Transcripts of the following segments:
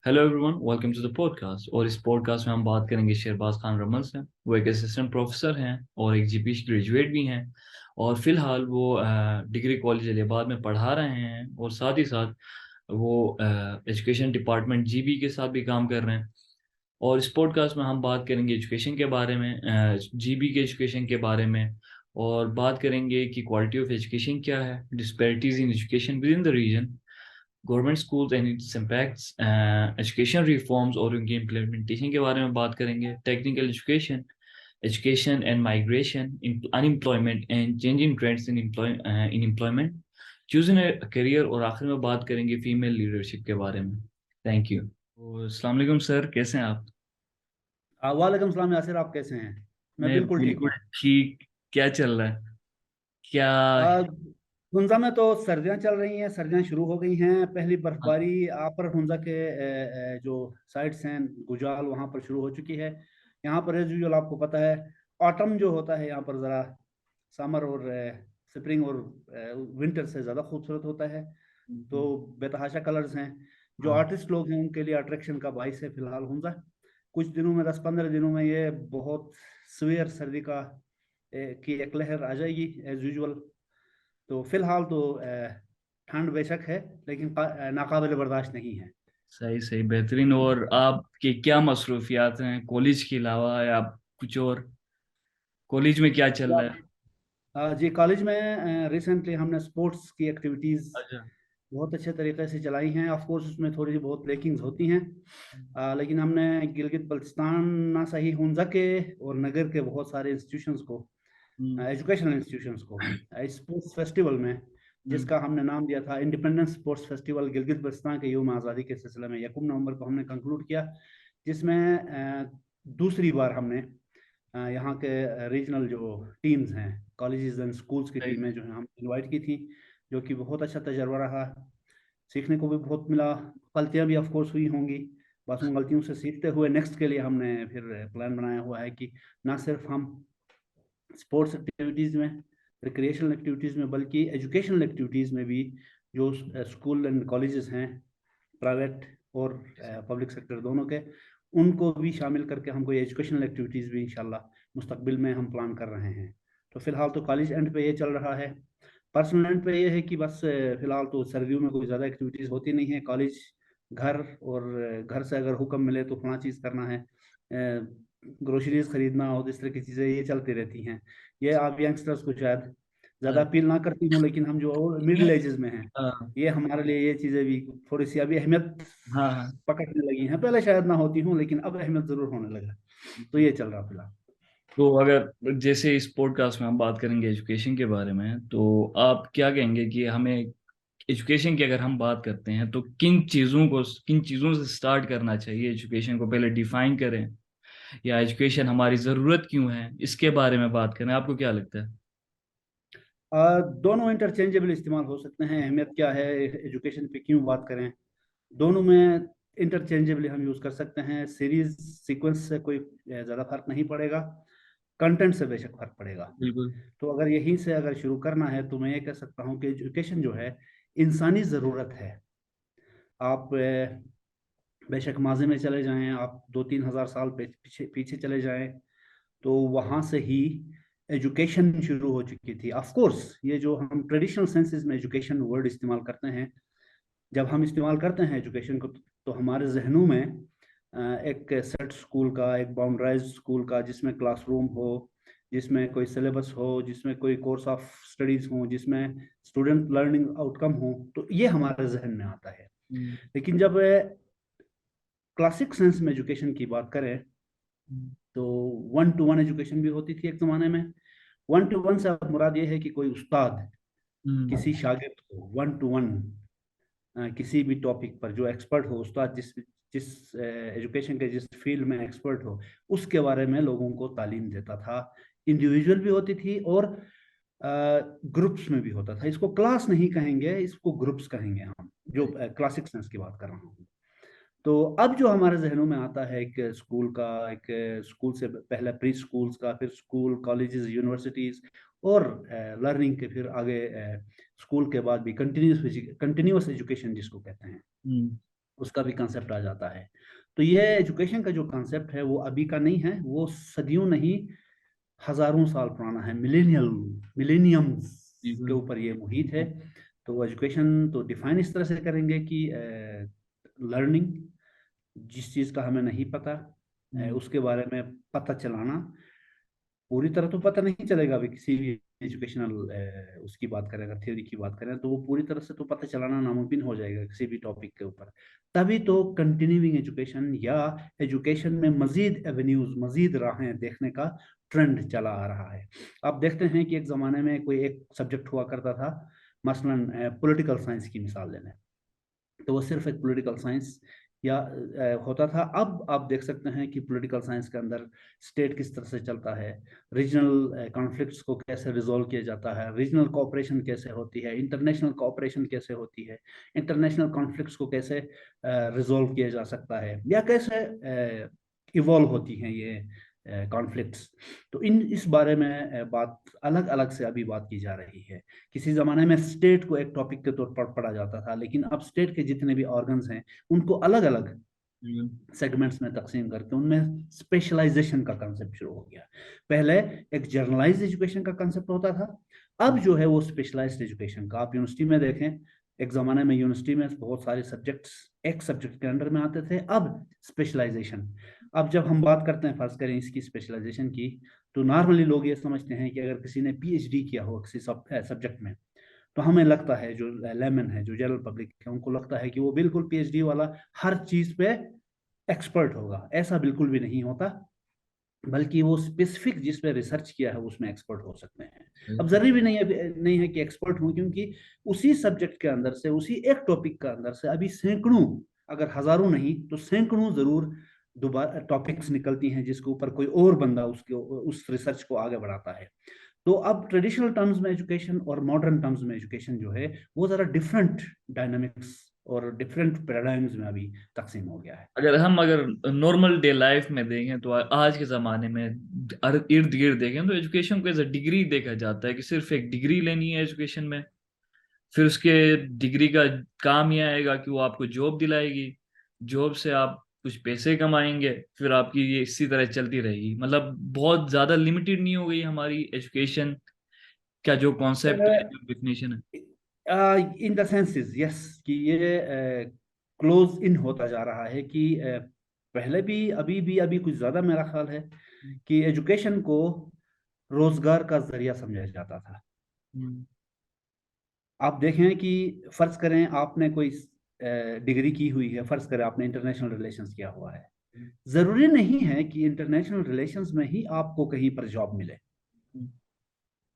Hello everyone, welcome to the podcast. और इस podcast में हम बात करेंगे शहबाज खान रमल से। वो एक असिस्टेंट प्रोफेसर हैं और एक जीपीएच ग्रेजुएट भी हैं। और फिलहाल वो डिग्री कॉलेज इलाहाबाद में पढ़ा रहे हैं और साथ ही साथ वो एजुकेशन डिपार्टमेंट जीबी के साथ भी काम कर रहे हैं। और इस पॉडकास्ट में हम बात करेंगे एजुकेशन के बारे में, जीबी के एजुकेशन के बारे में। और बात करेंगे कि क्वालिटी ऑफ एजुकेशन क्या है, disparities in education within the region, government schools and its impacts, education reforms और उनकी इम्प्लीमेंटेशन के बारे में बात करेंगे, technical education, education and migration, unemployment and changing trends in employment, choosing career, और आखिर में बात करेंगे फीमेल लीडरशिप के बारे में। Thank you. तो अस्सलाम वालेकुम सर, कैसे हैं आप? वालेकुम सलाम यासिर, आप कैसे हैं? मैं मैं बिल्कुल ठीक बिल्कुल हूँ। ठीक। क्या चल रहा है? क्या? आ, हुंजा में तो सर्दियाँ चल रही हैं, सर्दियाँ शुरू हो गई हैं। पहली बर्फबारी आप पर हुंजा के जो साइड्स हैं गुजाल वहाँ पर शुरू हो चुकी है। यहाँ पर एज यूजुअल आपको पता है, ऑटम जो होता है यहाँ पर ज़रा समर और स्प्रिंग और विंटर से ज़्यादा खूबसूरत होता है। तो बेतहाशा कलर्स हैं जो हाँ। आर्टिस्ट लोग हैं उनके लिए अट्रैक्शन का बाइस है फिलहाल हुंजा। कुछ दिनों में 10-15 दिनों में ये बहुत सवेयर सर्दी की एक लहर आ जाएगी एज यूजुअल। तो फिलहाल तो ठंड बेशक है, लेकिन नाकाबिल बर्दाश्त नहीं है। सही सही, बेहतरीन। और आपकी क्या मसरूफियात हैं कॉलेज के अलावा, या कुछ और? कॉलेज में क्या चल रहा है? जी, कॉलेज में रिसेंटली हमने स्पोर्ट्स की एक्टिविटीज़ अच्छा। बहुत अच्छे तरीके से चलाई हैं। ऑफ कोर्स उसमें थोड़ी सी बहुत ब्रेकिंग्स होती हैं, लेकिन हमने गिलगित बल्तिस्तान, ना सही हुंजा के और नगर के बहुत सारे इंस्टीट्यूशंस को, हम्म। एजुकेशनल इंस्टीट्यूशंस को स्पोर्ट्स फेस्टिवल में, हम्म। जिसका हमने नाम दिया था independence sports festival Gilgit Baltistan के यौम आज़ादी के सिलसिले में, 1 नवंबर को हमने कंक्लूड किया। जिसमें दूसरी बार हमने यहाँ के रीजनल जो टीम्स हैं, कॉलेजेस एंड स्कूल्स की सही टीमें जो हैं, हम इनवाइट की थी, जो कि बहुत अच्छा तजर्बा रहा। सीखने को भी बहुत मिला। गलतियाँ भी ऑफ कोर्स हुई होंगी। बस उन गलतियों से सीखते हुए नेक्स्ट के लिए हमने फिर प्लान बनाया हुआ है कि ना सिर्फ हम स्पोर्ट्स एक्टिविटीज़ में, रिक्रिएशनल एक्टिविटीज़ में, बल्कि एजुकेशनल एक्टिविटीज़ में भी जो स्कूल एंड कॉलेजेस हैं, प्राइवेट और पब्लिक सेक्टर दोनों के, उनको भी शामिल करके हम कोई एजुकेशनल एक्टिविटीज़ भी इंशाल्लाह मुस्तकबिल में हम प्लान कर रहे हैं। तो फिलहाल तो कॉलेज एंड पे ये चल रहा है। पर्सनल एंड पे ये है कि बस फिलहाल तो सर्दियों में कोई ज़्यादा एक्टिविटीज़ होती नहीं है। कॉलेज, घर, और घर से अगर हुक्म मिले तो फला चीज़ करना है, ग्रोसरीज खरीदना और इस तरह की चीज़ें ये चलती रहती हैं। ये आप यंगस्टर्स को शायद ज़्यादा है। अपील ना करती हूँ, लेकिन हम जो मिडिल एजेस में हैं, हाँ ये हमारे लिए ये चीज़ें भी थोड़ी सी अभी अहमियत हाँ हाँ। पकड़ने लगी हैं। पहले शायद ना होती हूँ, लेकिन अब अहमियत ज़रूर होने लगा। तो ये चल रहा फिलहाल। तो अगर जैसे इस पॉडकास्ट में हम बात करेंगे एजुकेशन के बारे में, तो आप क्या कहेंगे कि हमें एजुकेशन की अगर हम बात करते हैं तो किन चीज़ों से स्टार्ट करना चाहिए? एजुकेशन को पहले डिफाइन करें, या एजुकेशन हमारी ज़रूरत क्यों है, इसके बारे में बात करें। आपको क्या लगता है? दोनों इंटरचेंजेबल इस्तेमाल हो सकते हैं। अहमियत क्या है, एजुकेशन पे क्यों बात करें, दोनों में इंटरचेंजेबली हम यूज़ कर सकते हैं। सीरीज सीक्वेंस से कोई ज़्यादा फर्क नहीं पड़ेगा, कंटेंट से बेशक फर्क पड़ेगा। बिल्कुल। तो अगर यहीं से अगर शुरू करना है तो मैं ये कह सकता हूँ कि एजुकेशन जो है इंसानी ज़रूरत है। आप बेशक माजी में चले जाएं, आप 2-3 हज़ार साल पीछे पीछे चले जाएं, तो वहाँ से ही एजुकेशन शुरू हो चुकी थी। ऑफ कोर्स ये जो हम ट्रेडिशनल सेंसेस में एजुकेशन वर्ड इस्तेमाल करते हैं, जब हम इस्तेमाल करते हैं एजुकेशन को, तो हमारे जहनों में एक सेट स्कूल का, एक बाउंड्राइज स्कूल का, जिसमें क्लासरूम हो, जिसमें कोई सिलेबस हो, जिसमें कोई कोर्स ऑफ स्टडीज हो, जिसमें स्टूडेंट लर्निंग आउटकम हो, तो ये हमारे जहन में आता है। हम्म। लेकिन जब क्लासिक सेंस में एजुकेशन की बात करें, तो 1-to-1 एजुकेशन भी होती थी एक ज़माने में। 1-to-1 से अब मुराद ये है कि कोई उस्ताद हम्म। किसी शागिर्द को 1-to-1 किसी भी टॉपिक पर जो एक्सपर्ट हो, उस्ताद जिस जिस एजुकेशन के जिस फील्ड में एक्सपर्ट हो, उसके बारे में लोगों को तालीम देता था। इंडिविजुअल भी होती थी और ग्रुप्स में भी होता था। इसको क्लास नहीं कहेंगे, इसको ग्रुप्स कहेंगे हम, जो क्लासिक सेंस की बात कर रहा हूँ। तो अब जो हमारे जहनों में आता है, एक स्कूल का, एक स्कूल से पहले प्री स्कूल्स का, फिर स्कूल, कॉलेजेस, यूनिवर्सिटीज, और लर्निंग के फिर आगे स्कूल के बाद भी कंटिन्यूस एजुकेशन जिसको कहते हैं। हम्म। उसका भी कंसेप्ट आ जाता है। तो ये एजुकेशन का जो कंसेप्ट है वो अभी का नहीं है, वो सदियों नहीं हजारों साल पुराना है, मिलेनियम्स के ऊपर ये मुहित है। तो एजुकेशन तो डिफाइन इस तरह से करेंगे कि लर्निंग, जिस चीज़ का हमें नहीं पता उसके बारे में पता चलाना। पूरी तरह तो पता नहीं चलेगा अभी किसी भी एजुकेशनल उसकी बात करें, अगर थ्योरी की बात करें तो वो पूरी तरह से तो पता चलाना नामुमकिन हो जाएगा किसी भी टॉपिक के ऊपर। तभी तो कंटिन्यूइंग एजुकेशन या एजुकेशन में मजीद एवेन्यूज, मजीद राहें देखने का ट्रेंड चला आ रहा है। आप देखते हैं कि एक ज़माने में कोई एक सब्जेक्ट हुआ करता था, मसलन पॉलिटिकल साइंस की मिसाल लें, तो वो सिर्फ एक पॉलिटिकल साइंस या होता था। अब आप देख सकते हैं कि पॉलिटिकल साइंस के अंदर स्टेट किस तरह से चलता है, रीजनल कॉन्फ्लिक्ट्स को कैसे रिजोल्व किया जाता है, रीजनल कोऑपरेशन कैसे होती है, इंटरनेशनल कोऑपरेशन कैसे होती है, इंटरनेशनल कॉन्फ्लिक्ट्स को कैसे रिजोल्व किया जा सकता है, या कैसे इवॉल्व होती हैं ये कॉन्फ्लिक्ट्स। तो इस बारे में बात अलग अलग से अभी बात की जा रही है। किसी जमाने में स्टेट को एक टॉपिक के तौर पर पढ़ा जाता था, लेकिन अब स्टेट के जितने भी ऑर्गन्स हैं उनको अलग अलग सेगमेंट्स में तकसीम करके उनमें स्पेशलाइजेशन का कंसेप्ट शुरू हो गया। पहले एक जर्नलाइज्ड एजुकेशन का कंसेप्ट होता था, अब जो है वो स्पेशलाइज्ड एजुकेशन का। आप यूनिवर्सिटी में देखें, एक जमाने में यूनिवर्सिटी में बहुत सारे सब्जेक्ट्स एक सब्जेक्ट के अंडर में आते थे, अब स्पेशलाइजेशन। अब जब हम बात करते हैं, फर्ज करें इसकी स्पेशलाइजेशन की, तो नॉर्मली लोग ये समझते हैं कि अगर किसी ने पीएचडी किया हो किसी सब्जेक्ट में, तो हमें लगता है, जो लेमन है, जो जनरल पब्लिक है, उनको लगता है कि वो बिल्कुल पीएचडी वाला हर चीज पे एक्सपर्ट होगा। ऐसा बिल्कुल भी नहीं होता, बल्कि वो स्पेसिफिक जिस पे रिसर्च किया है उसमें एक्सपर्ट हो सकते हैं। अब जरूरी भी नहीं है कि एक्सपर्ट हो, क्योंकि उसी सब्जेक्ट के अंदर से, उसी एक टॉपिक के अंदर से अभी सैकड़ों, अगर हजारों नहीं तो सैकड़ों जरूर दोबारा टॉपिक्स निकलती हैं जिसके ऊपर कोई और बंदा उसके उस रिसर्च को आगे बढ़ाता है। तो अब ट्रेडिशनल टर्म्स में एजुकेशन और मॉडर्न टर्म्स में एजुकेशन जो है वो जरा डिफरेंट डायनामिक्स और डिफरेंट पैराडाइम्स में अभी तकसीम हो गया है। अगर नॉर्मल डे लाइफ में देखें तो आज के ज़माने में इर्द गिर्द देखें तो एजुकेशन को एज अ डिग्री देखा जाता है कि सिर्फ एक डिग्री लेनी है एजुकेशन में, फिर उसके डिग्री का काम यह आएगा कि वो आपको जॉब दिलाएगी, जॉब से आप कुछ पैसे कमाएंगे, फिर आपकी ये इसी तरह चलती रहेगी। मतलब बहुत ज़्यादा लिमिटेड नहीं हो गई हमारी एजुकेशन का जो कॉन्सेप्ट है, जो डेफिनेशन है। इन द सेंसेस यस, कि ये क्लोज इन होता जा रहा है कि पहले भी, अभी कुछ ज्यादा मेरा ख्याल है कि एजुकेशन को रोजगार का जरिया समझा जाता था। हम्म। आप देखें कि फर्ज करें आपने कोई डिग्री की हुई है, फर्ज करें आपने इंटरनेशनल रिलेशंस किया हुआ है, जरूरी नहीं है कि इंटरनेशनल रिलेशंस में ही आपको कहीं पर जॉब मिले।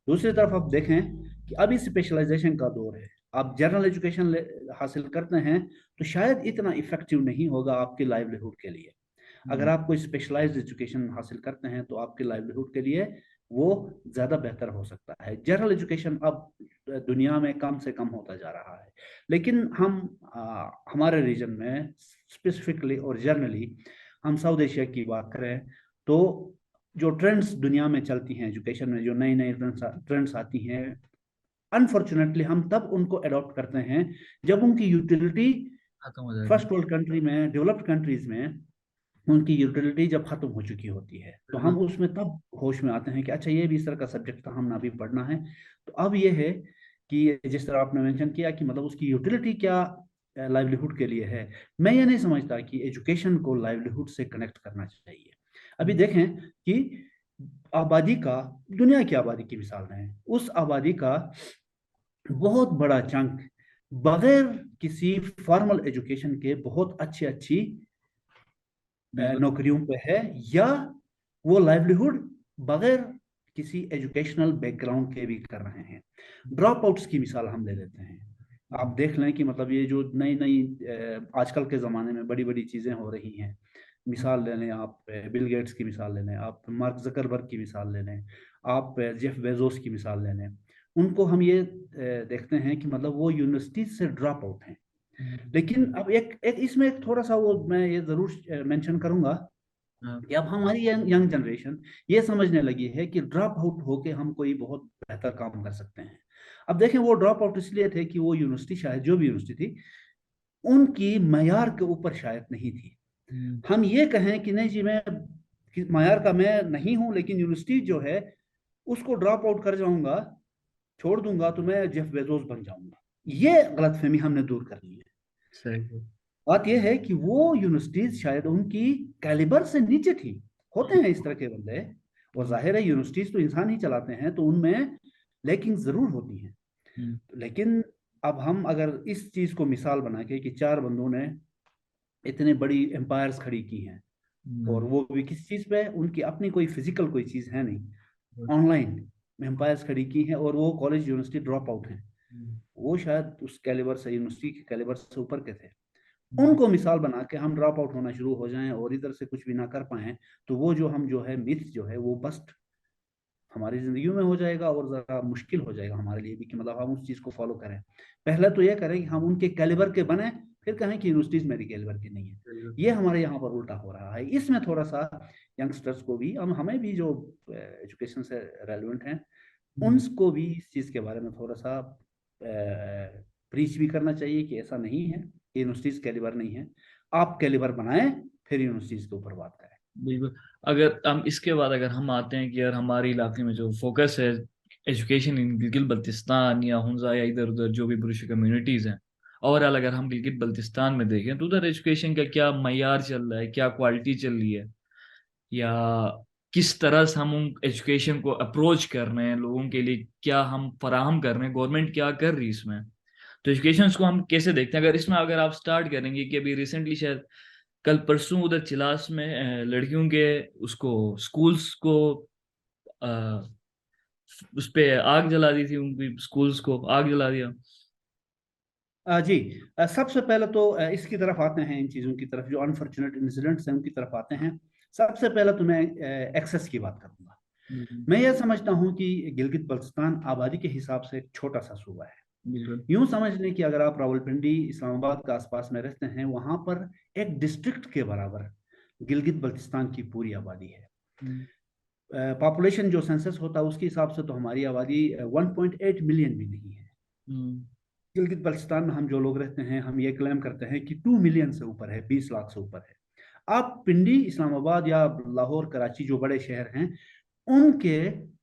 दूसरी तरफ आप देखें कि अभी स्पेशलाइजेशन का दौर है, आप जनरल एजुकेशन हासिल करते हैं तो शायद इतना इफेक्टिव नहीं होगा आपके लाइवलीहुड के लिए। अगर आप कोई स्पेशलाइज्ड एजुकेशन हासिल करते हैं तो आपके लाइवलीहुड के लिए वो ज़्यादा बेहतर हो सकता है। जनरल एजुकेशन अब दुनिया में कम से कम होता जा रहा है, लेकिन हम हमारे रीजन में स्पेसिफिकली और जनरली हम साउथ एशिया की बात करें तो जो ट्रेंड्स दुनिया में चलती हैं एजुकेशन में, जो नई नई ट्रेंड्स आती हैं, अनफॉर्चुनेटली हम तब उनको अडॉप्ट करते हैं जब उनकी यूटिलिटी खत्म हो जाएगी। फर्स्ट वर्ल्ड कंट्री में, डेवलप्ड कंट्रीज में उनकी यूटिलिटी जब खत्म हो चुकी होती है, तो हम उसमें तब होश में आते हैं कि अच्छा ये भी इस तरह का सब्जेक्ट था, हमने अभी पढ़ना है। तो अब ये है कि जिस तरह आपने मेंशन किया कि मतलब उसकी यूटिलिटी क्या लाइवलीहुड के लिए है, मैं ये नहीं समझता कि एजुकेशन को लाइवलीहुड से कनेक्ट करना चाहिए। अभी देखें कि आबादी का, दुनिया की आबादी की मिसाल है, उस आबादी का बहुत बड़ा चंक बगैर किसी फॉर्मल एजुकेशन के बहुत अच्छी अच्छी बिल्कुल। नौकरियों पे है, या वो लाइवलीहुड बगैर किसी एजुकेशनल बैकग्राउंड के भी कर रहे हैं। ड्रॉप आउट्स की मिसाल हम ले लेते हैं। आप देख लें कि मतलब ये जो नई नई आजकल के ज़माने में बड़ी बड़ी चीज़ें हो रही हैं, मिसाल ले लें आप, बिल गेट्स की मिसाल ले लें आप, मार्क जकरबर्ग की मिसाल ले लें आप, जेफ बेजोस की मिसाल ले लें। उनको हम ये देखते हैं कि मतलब वो यूनिवर्सिटी से ड्रॉप आउट हैं। लेकिन अब एक इसमें एक थोड़ा सा वो मैं ये जरूर मेंशन करूंगा हाँ। कि अब हमारी यंग जनरेशन ये समझने लगी है कि ड्रॉप आउट होके हम कोई बहुत बेहतर काम कर सकते हैं। अब देखें, वो ड्रॉप आउट इसलिए थे कि वो यूनिवर्सिटी, शायद जो भी यूनिवर्सिटी थी, उनकी मयार के ऊपर शायद नहीं थी। हम ये कहें कि नहीं जी मैं मयार का मैं नहीं हूं, लेकिन यूनिवर्सिटी जो है उसको ड्रॉप आउट कर जाऊंगा, छोड़ दूंगा तो मैं जेफ बेजोस बन जाऊंगा। ये गलतफहमी हमने दूर करनी है। सही है। बात यह है कि वो यूनिवर्सिटीज शायद उनकी कैलिबर से नीचे थी। होते हैं इस तरह के बंदे, और जाहिर है यूनिवर्सिटीज तो इंसान ही चलाते हैं, तो उनमें लैकिंग जरूर होती है। लेकिन अब हम अगर इस चीज को मिसाल बना के कि चार बंदों ने इतने बड़ी एम्पायर्स खड़ी की हैं, और वो भी किस चीज पे, उनकी अपनी कोई फिजिकल कोई चीज है नहीं, ऑनलाइन एम्पायर्स खड़ी की हैं, और वो कॉलेज यूनिवर्सिटी ड्रॉप आउट हैं, वो शायद उस कैलिबर से, यूनिवर्सिटी के कैलिबर से ऊपर के थे। उनको मिसाल बना के हम ड्रॉप आउट होना शुरू हो जाएं और इधर से कुछ भी ना कर पाए, तो वो जो हम जो है मिथ जो है वो बस्ट हमारी जिंदगी में हो जाएगा, और जरा मुश्किल हो जाएगा हमारे लिए भी कि मतलब हम उस चीज को फॉलो करें। पहले तो ये करें कि हम उनके कैलिबर के बने, फिर कहें कि यूनिवर्सिटीज मेरी कैलिबर की नहीं है। ये हमारे यहाँ पर उल्टा हो रहा है। इसमें थोड़ा सा यंगस्टर्स को भी, हम हमें भी जो एजुकेशन से रेलिवेंट हैं, उनको भी इस चीज के बारे में थोड़ा सा प्रीच भी करना चाहिए कि ऐसा नहीं है, यूनिवर्सिटीज कैलिबर नहीं है, आप कैलिबर बनाएं, फिर यूनिवर्सिटीज के ऊपर बात करें। बिल्कुल। अगर हम इसके बाद अगर हम आते हैं कि यार हमारे इलाके में जो फोकस है एजुकेशन इन गिलगित बल्तिस्तान या हुंजा या इधर उधर जो भी बुरुश कम्युनिटीज हैं, ओवरऑल अगर हम गिलगित बल्तिस्तान में देखें तो उधर एजुकेशन का क्या मयार चल रहा है, क्या क्वालिटी चल रही है, या किस तरह से हम उन एजुकेशन को अप्रोच कर रहे हैं, लोगों के लिए क्या हम फराहम कर रहे हैं, गवर्नमेंट क्या कर रही है इसमें, तो एजुकेशन को हम कैसे देखते हैं? अगर इसमें अगर आप स्टार्ट करेंगे कि अभी रिसेंटली शायद कल परसों उधर चिलास में लड़कियों के उसको स्कूल्स को अ, उस पे आग जला दी थी, उनकी स्कूल्स को आग जला दिया। जी, सबसे पहले तो इसकी तरफ आते हैं, इन चीज़ों की तरफ, जो अनफॉर्चुनेट इंसिडेंट्स हैं उनकी तरफ आते हैं। सबसे पहले तो मैं एक्सेस की बात करूंगा। हम्म, मैं ये समझता हूं कि गिलगित बल्तिस्तान आबादी के हिसाब से एक छोटा सा सूबा है। बिल्कुल। यूं समझ लें कि अगर आप रावलपिंडी इस्लामाबाद के आसपास में रहते हैं, वहां पर एक डिस्ट्रिक्ट के बराबर गिलगित बल्तिस्तान की पूरी आबादी है। हम्म, पॉपुलेशन जो सेंसस होता है उसके हिसाब से तो हमारी आबादी 1.8 मिलियन भी नहीं है। हम्म, गिलगित बल्तिस्तान में हम जो लोग रहते हैं, हम ये क्लेम करते हैं कि 2 मिलियन से ऊपर है, 20 लाख से ऊपर है। आप पिंडी, इस्लामाबाद या लाहौर, कराची जो बड़े शहर हैं, उनके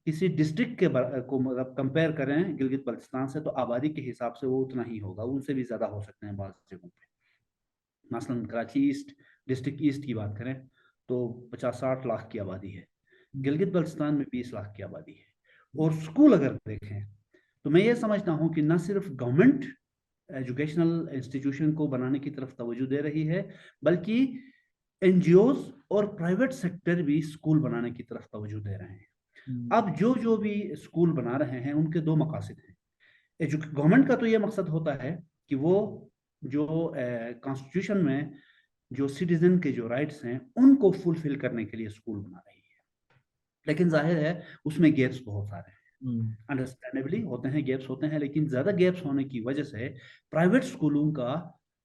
किसी डिस्ट्रिक्ट के को मतलब कंपेयर करें गिलगित बल्तिस्तान से, तो आबादी के हिसाब से वो उतना ही होगा, उनसे भी ज्यादा हो सकते हैं बाज़ जगहों पे। मसलन कराची ईस्ट, डिस्ट्रिक्ट ईस्ट की बात करें तो 50-60 लाख की आबादी है। गिलगित बल्तिस्तान में 20 लाख की आबादी है। और स्कूल अगर देखें तो मैं ये समझता हूँ कि न सिर्फ गवर्नमेंट एजुकेशनल इंस्टीट्यूशन को बनाने की तरफ तवज्जो दे रही है, बल्कि एनजीओज और प्राइवेट सेक्टर भी स्कूल बनाने की तरफ तवज्जो दे रहे हैं। हम्म, अब जो जो भी स्कूल बना रहे हैं उनके दो मकासद हैं। गवर्नमेंट का तो ये मकसद होता है कि वो जो कॉन्स्टिट्यूशन में जो सिटीजन के जो राइट्स हैं उनको फुलफिल करने के लिए स्कूल बना रही है। लेकिन जाहिर है उसमें गैप्स बहुत सारे हैं, हम्म, अंडरस्टैंडेबली होते हैं, गैप्स होते हैं, लेकिन ज्यादा गैप्स होने की वजह से प्राइवेट स्कूलों का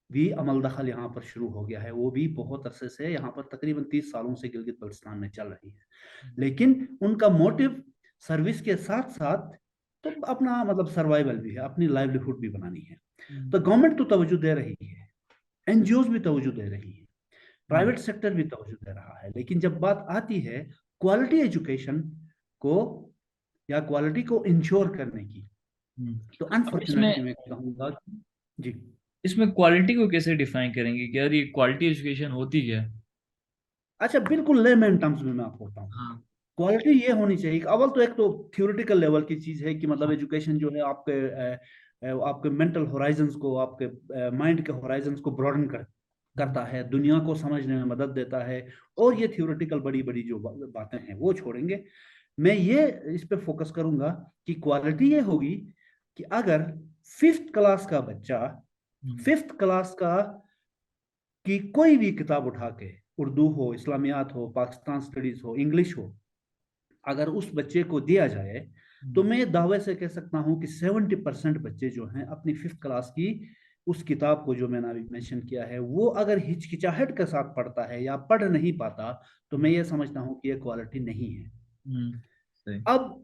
भी अमल दखल यहाँ पर शुरू हो गया है। वो भी बहुत अरसे से यहाँ पर तकरीबन 30 सालों से गिलगित बल्तिस्तान में चल रही है। लेकिन उनका मोटिव सर्विस के साथ साथ तो अपना मतलब सर्वाइवल भी है, अपनी लाइवलीहुड भी बनानी है। हम्म, तो गवर्नमेंट तो तवज्जो दे रही है, एनजीओज भी तवज्जो दे रही है, हम्म, प्राइवेट सेक्टर भी तवज्जो दे रहा है, लेकिन जब बात आती है क्वालिटी एजुकेशन को या क्वालिटी को इंश्योर करने की, हम्म। तो अब इसमें अनफॉर्चुनेटली मैं कहूंगा जी। इसमें क्वालिटी को कैसे डिफाइन करेंगे कि यार ये क्वालिटी एजुकेशन होती क्या है? अच्छा, बिल्कुल लेमैन टर्म्स में मैं आपको बताऊं, हाँ, क्वालिटी ये होनी चाहिए कि अव्वल तो एक तो थ्योरेटिकल लेवल की चीज है कि मतलब हाँ, एजुकेशन जो है आपके मेंटल होराइजंस को, आपके माइंड के होराइजंस को ब्रॉडन करता है, दुनिया को समझने में मदद देता है। और ये थ्योरेटिकल बड़ी बड़ी जो बातें हैं वो छोड़ेंगे। मैं ये इस पे फोकस करूंगा कि क्वालिटी ये होगी कि अगर फिफ्थ क्लास का बच्चा, हम्म, फिफ्थ क्लास का की कोई भी किताब उठा के, उर्दू हो, इस्लामियात हो, पाकिस्तान स्टडीज हो, इंग्लिश हो, अगर उस बच्चे को दिया जाए, तो हम्म, मैं दावे से कह सकता हूं कि 70% बच्चे जो हैं अपनी फिफ्थ क्लास की उस किताब को, जो मैंने अभी मेंशन किया है, वो अगर हिचकिचाहट के साथ पढ़ता है या पढ़ नहीं पाता, तो मैं ये समझता हूं कि ये क्वालिटी नहीं है। सही। अब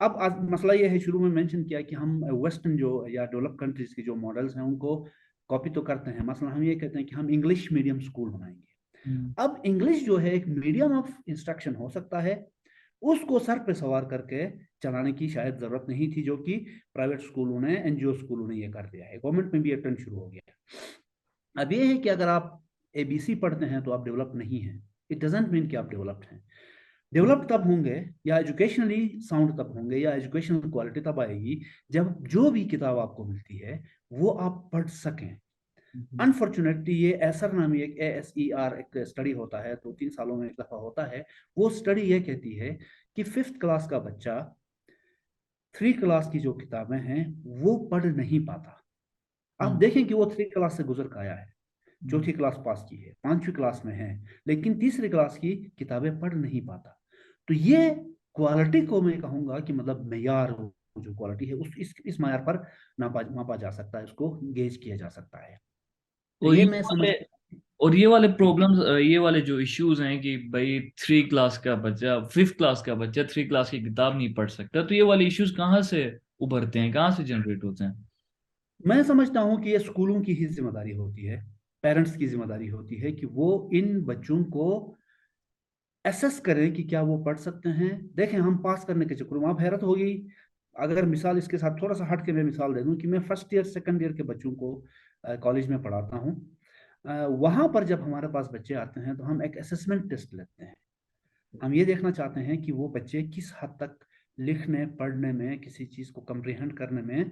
अब मसला ये है, शुरू में मेंशन किया कि हम वेस्टर्न जो या डेवलप कंट्रीज के जो मॉडल्स हैं उनको कॉपी तो करते हैं। मसलन हम ये कहते हैं कि हम इंग्लिश मीडियम स्कूल बनाएंगे। हम्म, अब इंग्लिश जो है एक मीडियम ऑफ इंस्ट्रक्शन हो सकता है, उसको सर पे सवार करके चलाने की शायद जरूरत नहीं थी, जो कि प्राइवेट स्कूलों ने, एनजीओ स्कूलों ने ये कर दिया है। गवर्नमेंट में भी ये ट्रेंड शुरू हो गया है। अब ये है कि अगर आप एबीसी पढ़ते हैं तो आप डेवलप नहीं हैं, इट डजेंट मीन कि आप डेवलप्ड हैं। डेवलप तब होंगे या एजुकेशनली साउंड तब होंगे या एजुकेशनल क्वालिटी तब आएगी जब जो भी किताब आपको मिलती है वो आप पढ़ सकें। हम्म, अनफॉर्चुनेटली ये एसर नामी एक ASER एक स्टडी होता है, 2-3 सालों में एक दफा होता है। वो स्टडी ये कहती है कि 5th क्लास का बच्चा 3 क्लास की जो किताबें हैं वो पढ़ नहीं पाता। आप हम्म, देखें कि वो 3 क्लास से गुजर कर आया है, हम्म। 4थी क्लास पास की है, 5वीं क्लास में है, लेकिन तीसरी क्लास की किताबें पढ़ नहीं पाता। तो ये क्वालिटी को मैं कहूंगा कि मतलब मैयार, जो क्वालिटी है उस इस मैयार पर नापा मापा जा सकता है, उसको गेज किया जा सकता है। तो और ये ये मैं वाले समझता और ये वाले हूँ। प्रॉब्लम्स, ये वाले जो इश्यूज हैं कि भाई 3 क्लास का बच्चा, 5th क्लास का बच्चा 3 क्लास की किताब नहीं पढ़ सकता, तो ये वाले इश्यूज कहाँ से उभरते हैं, कहाँ से जनरेट होते हैं? मैं समझता हूँ कि ये स्कूलों की ही जिम्मेदारी होती है, पेरेंट्स की जिम्मेदारी होती है कि वो इन बच्चों को एसेस करें कि क्या वो पढ़ सकते हैं। देखें, हम पास करने के चक्कर में, आप हैरत होगी अगर मिसाल इसके साथ थोड़ा सा हट के मैं मिसाल दे दूं कि मैं फर्स्ट ईयर सेकंड ईयर के बच्चों को कॉलेज में पढ़ाता हूँ। वहां पर जब हमारे पास बच्चे आते हैं तो हम एक असेसमेंट टेस्ट लेते हैं। हम ये देखना चाहते हैं कि वो बच्चे किस हद तक लिखने पढ़ने में, किसी चीज को कंप्रीहेंड करने में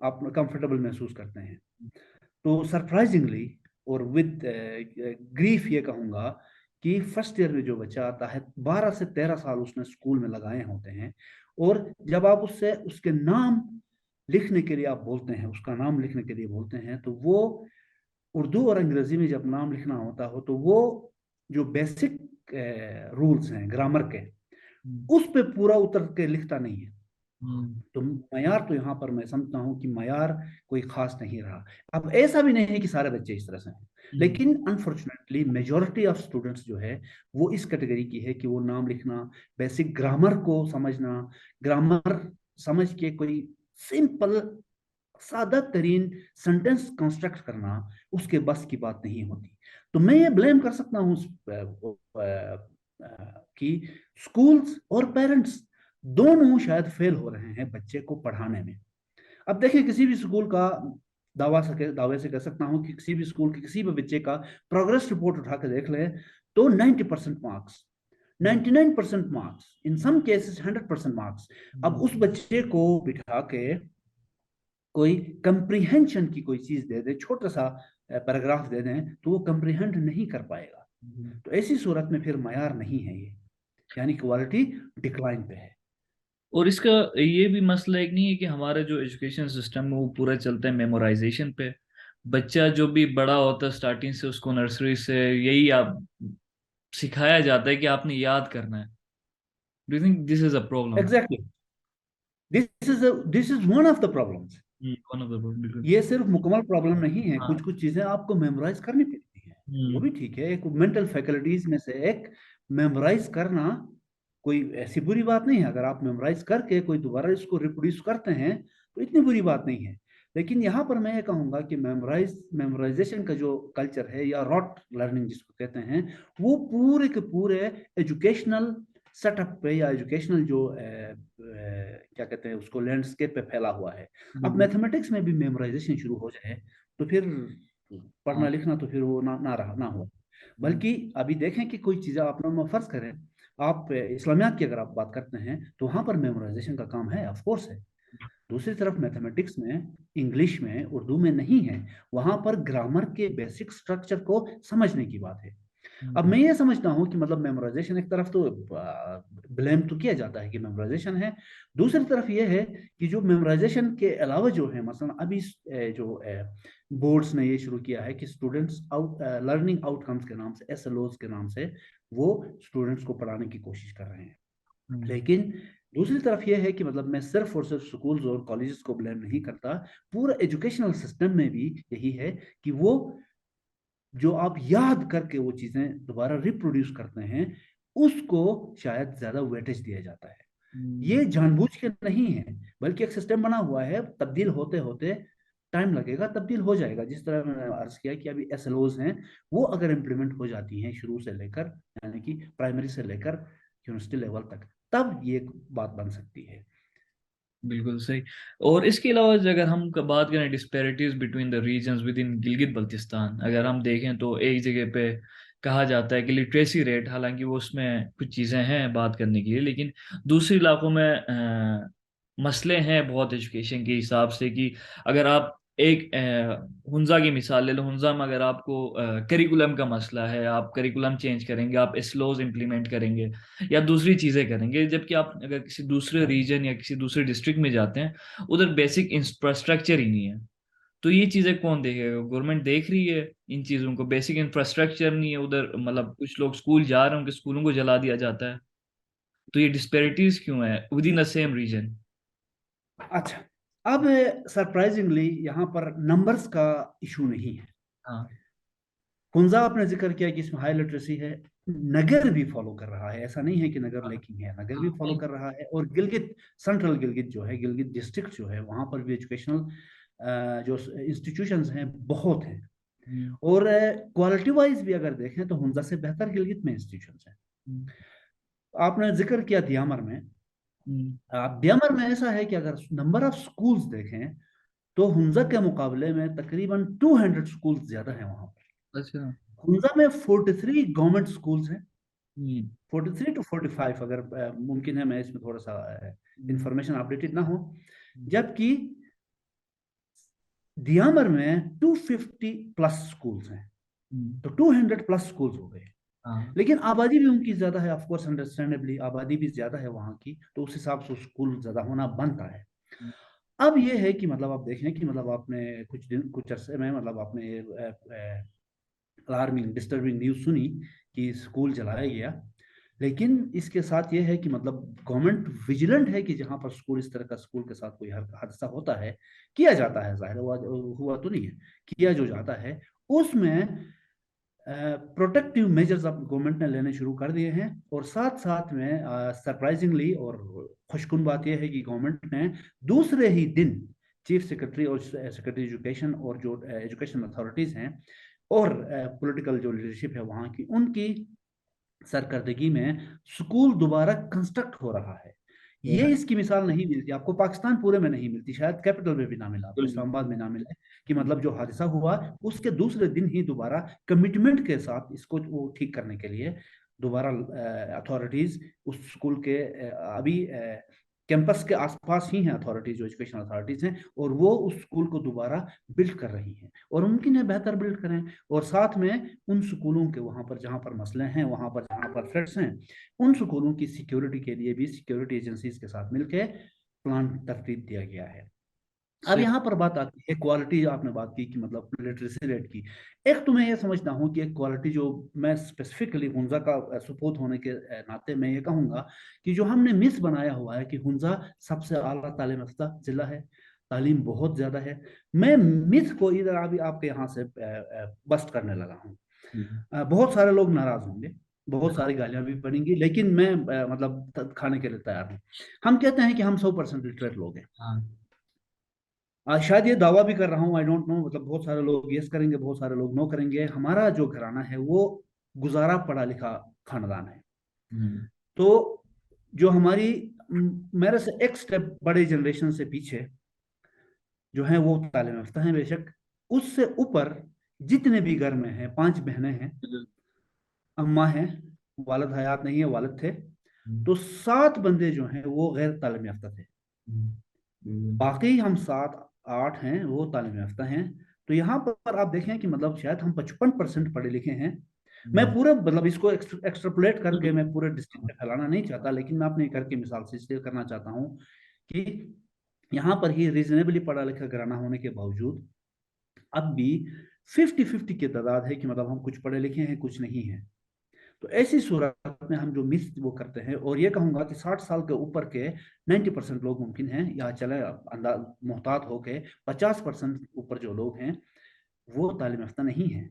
आप कंफर्टेबल महसूस करते हैं। तो सरप्राइजिंगली और विद ग्रीफ ये कहूंगा कि फर्स्ट ईयर में जो बच्चा आता है, 12 से 13 साल उसने स्कूल में लगाए होते हैं, और जब आप उससे उसके नाम लिखने के लिए आप बोलते हैं, उसका नाम लिखने के लिए बोलते हैं, तो वो उर्दू और अंग्रेजी में जब नाम लिखना होता हो तो वो जो बेसिक रूल्स हैं ग्रामर के, हम्म, उस पे पूरा उतर के लिखता नहीं है। हम्म, तो मयार तो यहाँ पर मैं समझता हूँ कि मयार कोई खास नहीं रहा। अब ऐसा भी नहीं है कि सारे बच्चे इस तरह से हैं, हम्म, लेकिन अनफॉर्चुनेटली मेजोरिटी ऑफ स्टूडेंट्स जो है वो इस कैटेगरी की है कि वो नाम लिखना, बेसिक ग्रामर को समझना, ग्रामर समझ के कोई सिंपल सादा तरीन सेंटेंस कंस्ट्रक्ट करना उसके बस की बात नहीं होती। तो मैं ये ब्लेम कर सकता हूँ कि स्कूल्स और पेरेंट्स दोनों शायद फेल हो रहे हैं बच्चे को पढ़ाने में। अब देखिए, किसी भी स्कूल का दावे से कह सकता हूं कि किसी भी स्कूल के किसी भी बच्चे का प्रोग्रेस रिपोर्ट उठा के देख ले तो 90% मार्क्स, 99% मार्क्स, इन सम केसेस 100% मार्क्स। अब हम्म, उस बच्चे को बिठा के कोई कंप्रीहेंशन की कोई चीज दे दे, छोटा सा पैराग्राफ दे दें, तो वो कंप्रीहेंड नहीं कर पाएगा। हम्म। तो ऐसी सूरत में फिर मयार नहीं है ये, यानी क्वालिटी डिक्लाइन पे है। और इसका ये भी मसला एक नहीं है कि हमारा जो एजुकेशन सिस्टम है वो पूरा चलता है मेमोराइजेशन पे। बच्चा जो भी बड़ा होता है स्टार्टिंग से उसको नर्सरी से यही आप सिखाया जाता है कि आपने याद करना है। Do you think this is a problem? Exactly, this is one of the problems. One of the problem, बिल्कुल। ये सिर्फ मुकम्मल प्रॉब्लम नहीं है, कुछ हाँ। कुछ चीजें आपको मेमोराइज करनी पड़ती है, वो हम्म, भी ठीक है। एक मेंटल फैकल्टीज में से एक मेमोराइज करना कोई ऐसी बुरी बात नहीं है। अगर आप मेमोराइज करके कोई दोबारा इसको रिप्रोड्यूस करते हैं तो इतनी बुरी बात नहीं है। लेकिन यहाँ पर मैं ये कहूँगा कि मेमोराइजेशन का जो कल्चर है या रॉट लर्निंग जिसको कहते हैं, वो पूरे के पूरे एजुकेशनल सेटअप पे या एजुकेशनल जो क्या कहते हैं उसको लैंडस्केप पे फैला हुआ है। अब बिल्कुल। मैथमेटिक्स में भी मेमोराइजेशन शुरू हो जाए तो फिर पढ़ना हाँ। लिखना तो फिर वो ना रहा ना हो। हम्म, बल्कि अभी देखें कि कोई चीज़ आप अपना फर्ज करें, आप इस्लामियात की अगर आप बात करते हैं तो वहां पर मेमोराइजेशन का काम है, ऑफ कोर्स है। दूसरी तरफ मैथमेटिक्स में, इंग्लिश में, उर्दू में नहीं है। वहां पर ग्रामर के बेसिक स्ट्रक्चर को समझने की बात है। अब हम्म, मैं ये समझता हूँ कि मतलब मेमोराइजेशन एक तरफ तो ब्लेम तो किया जाता है कि मेमोराइजेशन है, दूसरी तरफ ये है कि जो मेमोराइजेशन के अलावा जो है, मसलन अभी जो बोर्ड्स ने ये शुरू किया है कि स्टूडेंट्स लर्निंग आउटकम्स के नाम से, SLOs के नाम से, वो स्टूडेंट्स को पढ़ाने की कोशिश कर रहे हैं। हम्म, लेकिन दूसरी तरफ यह है कि मतलब मैं सिर्फ और सिर्फ स्कूल्स और कॉलेजेस को ब्लेम नहीं करता, पूरा एजुकेशनल सिस्टम में भी यही है कि वो जो आप याद करके वो चीजें दोबारा रिप्रोड्यूस करते हैं, उसको शायद ज्यादा वेटेज दिया जाता है। हम्म, ये जानबूझ के नहीं है, बल्कि एक सिस्टम बना हुआ है, तब्दील होते होते टाइम लगेगा, तब्दील हो जाएगा। जिस तरह मैंने अर्ज किया कि अभी एसएलओज हैं, वो अगर इम्प्लीमेंट हो जाती हैं शुरू से लेकर, यानी कि प्राइमरी से लेकर यूनिवर्सिटी लेवल तक, तब ये बात बन सकती है। बिल्कुल सही। और इसके अलावा अगर हम बात करें disparities between the regions within Gilgit Baltistan, अगर हम देखें तो एक जगह पे कहा जाता है कि लिटरेसी रेट, हालांकि वो उसमें कुछ चीज़ें हैं बात करने के लिए, लेकिन दूसरे इलाकों में मसले हैं बहुत एजुकेशन के हिसाब से। कि अगर आप एक हुंजा की मिसाल ले लो, हुंजा में अगर आपको करिकुलम का मसला है, आप करिकुलम चेंज करेंगे, आप स्लोज इम्प्लीमेंट करेंगे या दूसरी चीज़ें करेंगे, जबकि आप अगर किसी दूसरे रीजन या किसी दूसरे डिस्ट्रिक्ट में जाते हैं, उधर बेसिक इंफ्रास्ट्रक्चर ही नहीं है। तो ये चीज़ें कौन देखेगा? गवर्नमेंट देख रही है इन चीज़ों को, बेसिक इंफ्रास्ट्रक्चर नहीं है उधर, मतलब कुछ लोग स्कूल जा रहे हैं, उनके स्कूलों को जला दिया जाता है। तो ये डिस्पैरिटीज क्यों है within the same region? अच्छा, अब सरप्राइजिंगली यहाँ पर नंबर्स का इशू नहीं है। हाँ। हुंजा आपने जिक्र किया कि इसमें हाई लिटरेसी है, नगर भी फॉलो कर रहा है, ऐसा नहीं है कि नगर लेकिन है, नगर भी फॉलो कर रहा है। और गिलगित, सेंट्रल गिलगित जो है, गिलगित डिस्ट्रिक्ट जो है, वहाँ पर भी एजुकेशनल जो इंस्टीट्यूशंस हैं बहुत हैं। हम्म, और क्वालिटी वाइज भी अगर देखें तो हुंजा से बेहतर गिलगित में इंस्टीट्यूशंस हैं। हम्म, आपने जिक्र किया दियामर में। हम्म, दियामर में ऐसा है कि अगर नंबर ऑफ स्कूल्स देखें तो हुंजा के मुकाबले में तकरीबन 200 स्कूल्स ज्यादा हैं वहां पर। अच्छा। हुंजा में 43 गवर्नमेंट स्कूल्स हैं, हम्म, 43 टू 45 अगर मुमकिन है, मैं इसमें थोड़ा सा हम्म, इंफॉर्मेशन अपडेटेड ना हो। जबकि दियामर में 250 प्लस स्कूल्स हैं, हम्म, तो 200 प्लस स्कूल्स हो गए। हाँ। लेकिन आबादी भी उनकी ज्यादा है, ऑफ कोर्स अंडरस्टैंडेबली आबादी भी ज्यादा है वहां की, तो उस हिसाब से स्कूल ज्यादा होना बनता है। अब ये है कि मतलब आप देखें कि मतलब आपने कुछ अरसे में मतलब आपने अलार्मिंग डिस्टर्बिंग न्यूज सुनी कि स्कूल जलाया गया। लेकिन इसके साथ ये है कि मतलब गवर्नमेंट विजिलेंट है कि जहां पर स्कूल, इस तरह का स्कूल के साथ कोई हादसा होता है, किया जाता है, जाहिर हुआ तो नहीं है, किया जो जाता है, उसमें प्रोटेक्टिव मेजर्स अब गवर्नमेंट ने लेने शुरू कर दिए हैं। और साथ साथ में सरप्राइजिंगली और खुशकुन बात यह है कि गवर्नमेंट ने दूसरे ही दिन चीफ सेक्रेटरी और सेक्रेटरी एजुकेशन और जो एजुकेशन अथॉरिटीज हैं और पॉलिटिकल जो लीडरशिप है वहाँ की, उनकी सरकर्दगी में स्कूल दोबारा कंस्ट्रक्ट हो रहा है। ये इसकी मिसाल नहीं मिलती आपको, पाकिस्तान पूरे में नहीं मिलती, शायद कैपिटल में भी ना मिला आपको, बिल्कुल। इस्लामाबाद में ना मिले, कि मतलब जो हादसा हुआ उसके दूसरे दिन ही दोबारा कमिटमेंट के साथ इसको वो ठीक करने के लिए दोबारा अथॉरिटीज उस स्कूल के अभी कैंपस के आसपास ही हैं अथॉरिटीज, जो एजुकेशन अथॉरिटीज हैं, और वो उस स्कूल को दोबारा बिल्ड कर रही हैं और मुमकिन है बेहतर बिल्ड करें। और साथ में उन स्कूलों के वहां पर जहां पर मसले हैं, वहां पर जहां पर थ्रेट्स हैं, उन स्कूलों की सिक्योरिटी के लिए भी सिक्योरिटी एजेंसीज के साथ मिलकर प्लान तरतीब दिया गया है। अब सही। यहाँ पर बात आती है क्वालिटी, आपने बात की कि मतलब लिटरेसी रेट की। एक तो मैं ये समझता हूँ कि एक क्वालिटी जो मैं स्पेसिफिकली हुंजा का सुपूत होने के नाते मैं ये कहूँगा कि जो हमने मिस बनाया हुआ है कि हुंजा सबसे आला तालीम याफ्ता जिला है, तालीम बहुत ज्यादा है। मैं मिथ को इधर अभी आपके यहाँ से बस्ट करने लगा हूँ। हम्म, बहुत सारे लोग नाराज होंगे, बहुत सारी गालियां भी पड़ेंगी, लेकिन मैं मतलब खाने के लिए तैयार हूँ। हम कहते हैं कि हम 100% लिटरेट लोग हैं। हाँ। शायद ये दावा भी कर रहा हूँ, आई डोंट नो, मतलब बहुत सारे लोग यस करेंगे, बहुत सारे लोग नो करेंगे। हमारा जो घराना है वो गुजारा पढ़ा लिखा खानदान है। हम्म, तो जो हमारी मेरे से एक स्टेप बड़े जनरेशन से पीछे जो है वो तालीम याफ्ता हैं बेशक, उससे ऊपर जितने भी घर में हैं, 5 बहनें हैं, अम्मा हैं, वालिद हयात नहीं है, वालिद थे, हम्म, तो 7 बंदे जो हैं वो गैर तालीम याफ्ता थे। हम्म, बाकी हम 7 8 हैं वो तालीम याफ्ता हैं। तो यहाँ पर आप देखें कि मतलब शायद हम 55% पढ़े लिखे हैं। मैं हम्म, पूरे मतलब इसको एक्स्ट्रापोलेट करके बिल्कुल। मैं पूरे डिस्ट्रिक्ट में फैलाना नहीं चाहता, लेकिन मैं अपने घर की मिसाल से इसलिए करना चाहता हूँ कि यहाँ पर ही रीजनेबली पढ़ा लिखा घराना होने के बावजूद अब भी 50-50 की तादाद है कि मतलब हम कुछ पढ़े लिखे हैं, कुछ नहीं है। तो ऐसी सूरत में हम जो मिस वो करते हैं, और ये कहूंगा कि 60 साल के ऊपर के 90% लोग मुमकिन हैं, या चले अंदाज मोहतात होके 50% ऊपर जो लोग हैं वो तालीम याफ्ता नहीं है।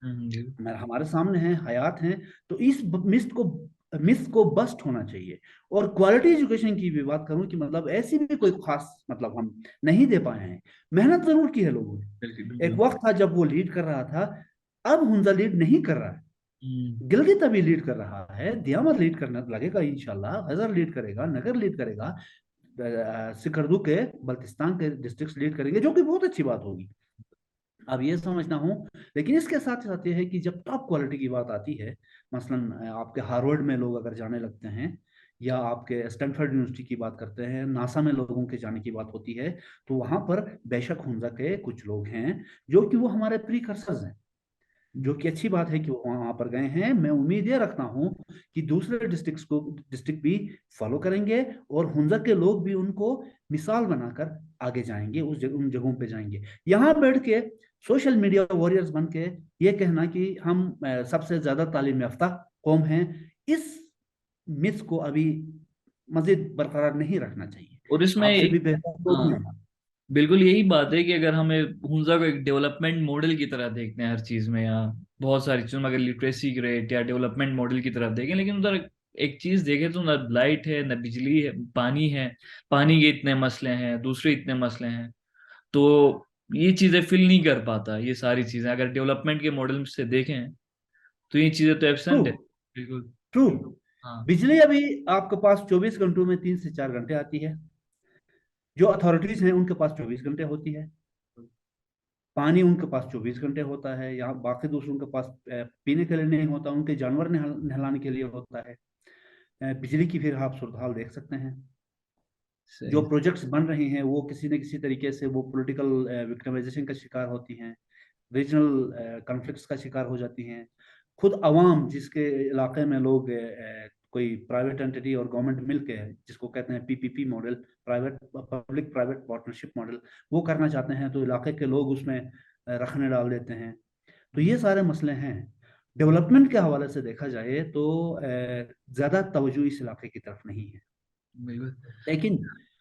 जी। हमारे सामने हैं, हयात हैं। तो इस मिस को मिस को बस्ट होना चाहिए। और क्वालिटी एजुकेशन की भी बात करूं कि मतलब ऐसी भी कोई खास मतलब हम नहीं दे पाए हैं, मेहनत जरूर की है लोगों बिल्कुल ने। एक बिल्कुल। वक्त था जब वो लीड कर रहा था, अब हुंजा लीड नहीं कर रहा है। हम्म। गिलगित अभी लीड कर रहा है, दियामर लीड करने लगेगा इंशाल्लाह, हजर लीड करेगा, नगर लीड करेगा, सिकरदू के बल्तिस्तान के डिस्ट्रिक्ट लीड करेंगे, जो कि बहुत अच्छी बात होगी। अब ये समझता हूँ, लेकिन इसके साथ साथ ये है कि जब टॉप क्वालिटी की बात आती है, मसलन आपके हार्वर्ड में लोग अगर जाने लगते हैं, या आपके स्टैनफोर्ड यूनिवर्सिटी की बात करते हैं, नासा में लोगों के जाने की बात होती है, तो वहां पर बेशक हुंजा के कुछ लोग हैं जो कि वो हमारे प्रीकर्सर्स हैं, जो कि अच्छी बात है कि वो वहां पर गए हैं। मैं उम्मीद ये रखता हूं कि दूसरे डिस्ट्रिक्ट भी फॉलो करेंगे, और हुंजा के लोग भी उनको मिसाल बनाकर आगे जाएंगे, उन जगहों पे जाएंगे। यहाँ बैठ के सोशल मीडिया वॉरियर्स बन के ये कहना कि हम सबसे ज्यादा तालीम याफ्ता कौम हैं, इस मिस को अभी मजीद बरकरार नहीं रखना चाहिए। और इसमें आपसे भी बेहतर लोग हाँ, हैं। बिल्कुल यही बात है कि अगर हमें हुंजा को एक डेवलपमेंट मॉडल की तरह देखते हैं हर चीज में, या बहुत सारी चीजों में अगर लिटरेसी रेट या डेवलपमेंट मॉडल की तरफ देखें, लेकिन उधर एक चीज देखें तो ना लाइट है, ना बिजली है, पानी है, पानी के इतने मसले हैं, दूसरे इतने मसले हैं। तो ये चीजें फिल नहीं कर पाता, ये सारी चीजें अगर डेवलपमेंट के मॉडल से देखें तो ये चीजें तो ट्रू, एब्सेंट है। बिल्कुल। ट्रू। हाँ। बिजली अभी आपके पास 24 घंटों में 3 से 4 घंटे आती है, जो अथॉरिटीज हैं उनके पास 24 घंटे होती है। पानी उनके पास 24 घंटे होता है, यहाँ बाकी दूसरों के पास पीने के लिए नहीं होता, उनके जानवर नहलाने के लिए होता है। बिजली की फिर आप सूरत हाल देख सकते हैं। जो सही। प्रोजेक्ट्स बन रहे हैं वो किसी न किसी तरीके से वो पॉलिटिकल विक्टिमाइजेशन का शिकार होती हैं, रीजनल कॉन्फ्लिक्ट्स का शिकार हो जाती हैं। खुद अवाम जिसके इलाके में लोग कोई प्राइवेट एंटिटी और गवर्नमेंट मिलके, जिसको कहते हैं PPP model, private public private partnership model, वो करना चाहते हैं, तो इलाके के लोग उसमें रखने डाल देते हैं। तो ये सारे मसले हैं। डेवलपमेंट के हवाले से देखा जाए तो ज्यादा तवज्जो इस इलाके की तरफ नहीं है। बिल्कुल। लेकिन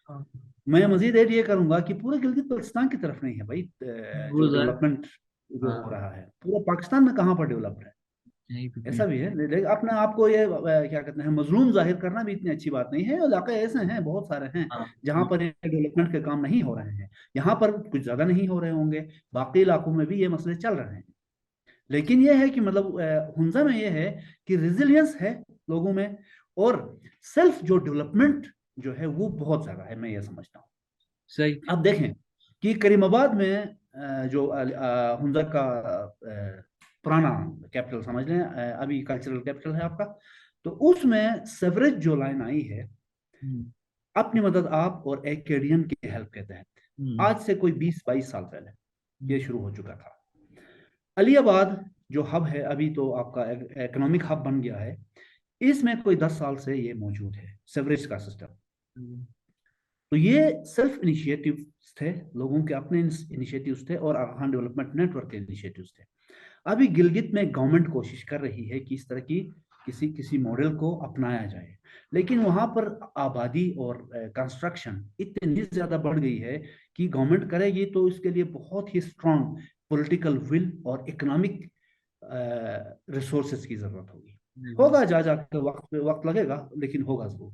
हाँ, मैं मजीद ऐड ये करूंगा कि पूरे गिलगित बल्तिस्तान की तरफ नहीं है भाई, जो वो जरा। डेवलपमेंट जो हो हाँ, रहा है पूरे पाकिस्तान में कहाँ पर डेवलप्ड है। यही पे ऐसा point। भी है, लेकिन अपने आप को ये क्या कहते हैं मजलूम जाहिर करना भी इतनी अच्छी बात नहीं है। इलाके ऐसे हैं, बहुत सारे हैं हाँ जहाँ पर ये डेवलपमेंट के काम नहीं हो रहे हैं। यहाँ पर कुछ ज्यादा नहीं हो रहे होंगे, बाकी इलाकों में भी ये मसले चल रहे हैं। लेकिन ये है कि मतलब हुंजा में ये है कि रिजिलियंस है लोगों में, और सेल्फ जो डेवलपमेंट जो है वो बहुत ज्यादा है, मैं ये समझता हूँ। सही। अब देखें कि करीमाबाद में जो हुंजा का पुराना कैपिटल समझ लें, अभी कल्चरल कैपिटल है आपका, तो उसमें सेवरेज जो लाइन आई है, हम्म। अपनी मदद आप और एक कैडियन की हेल्प के तहत, हम्म। आज से कोई 20-22 साल पहले ये हम्म। शुरू हो चुका था। अलियाबाद जो हब है अभी तो आपका इकोनॉमिक हब बन गया है, इसमें कोई 10 साल से ये मौजूद है सेवरेज का सिस्टम। हम्म। तो ये सेल्फ इनिशिएटिव थे, लोगों के अपने इनिशिएटिव्स थे, और आगान डेवलपमेंट नेटवर्क के इनिशिएटिव्स थे। अभी गिलगित में गवर्नमेंट कोशिश कर रही है कि इस तरह की किसी किसी मॉडल को अपनाया जाए, लेकिन वहां पर आबादी और कंस्ट्रक्शन इतनी ज्यादा बढ़ गई है कि गवर्नमेंट करेगी तो इसके लिए बहुत ही स्ट्रांग पॉलिटिकल विल और इकोनॉमिक रिसोर्सेज की जरूरत होगी। बिल्कुल। होगा, जा जाकर वक्त पे वक्त लगेगा, लेकिन होगा जरूर।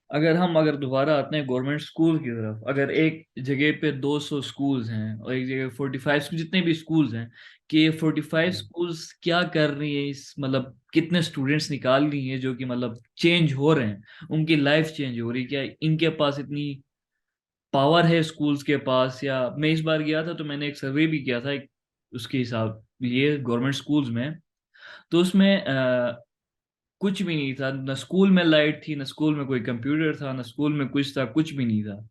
अगर दोबारा आते हैं गवर्नमेंट स्कूल की तरफ, अगर एक जगह पे 200 स्कूल्स हैं और एक जगह 45, जितने भी स्कूल्स हैं, कि ये 45 जी। स्कूल्स क्या कर रही है, इस मतलब कितने स्टूडेंट्स निकाल रही हैं जो कि मतलब चेंज हो रहे हैं, उनकी लाइफ चेंज हो रही है, क्या इनके पास इतनी पावर है स्कूल्स के पास? या मैं इस बार गया था तो मैंने एक सर्वे भी किया था एक, उसके हिसाब ये गवर्नमेंट स्कूल्स में, तो उसमें कुछ भी नहीं था, ना स्कूल में लाइट थी, ना स्कूल में कोई कंप्यूटर था, ना स्कूल में कुछ था, कुछ भी नहीं था।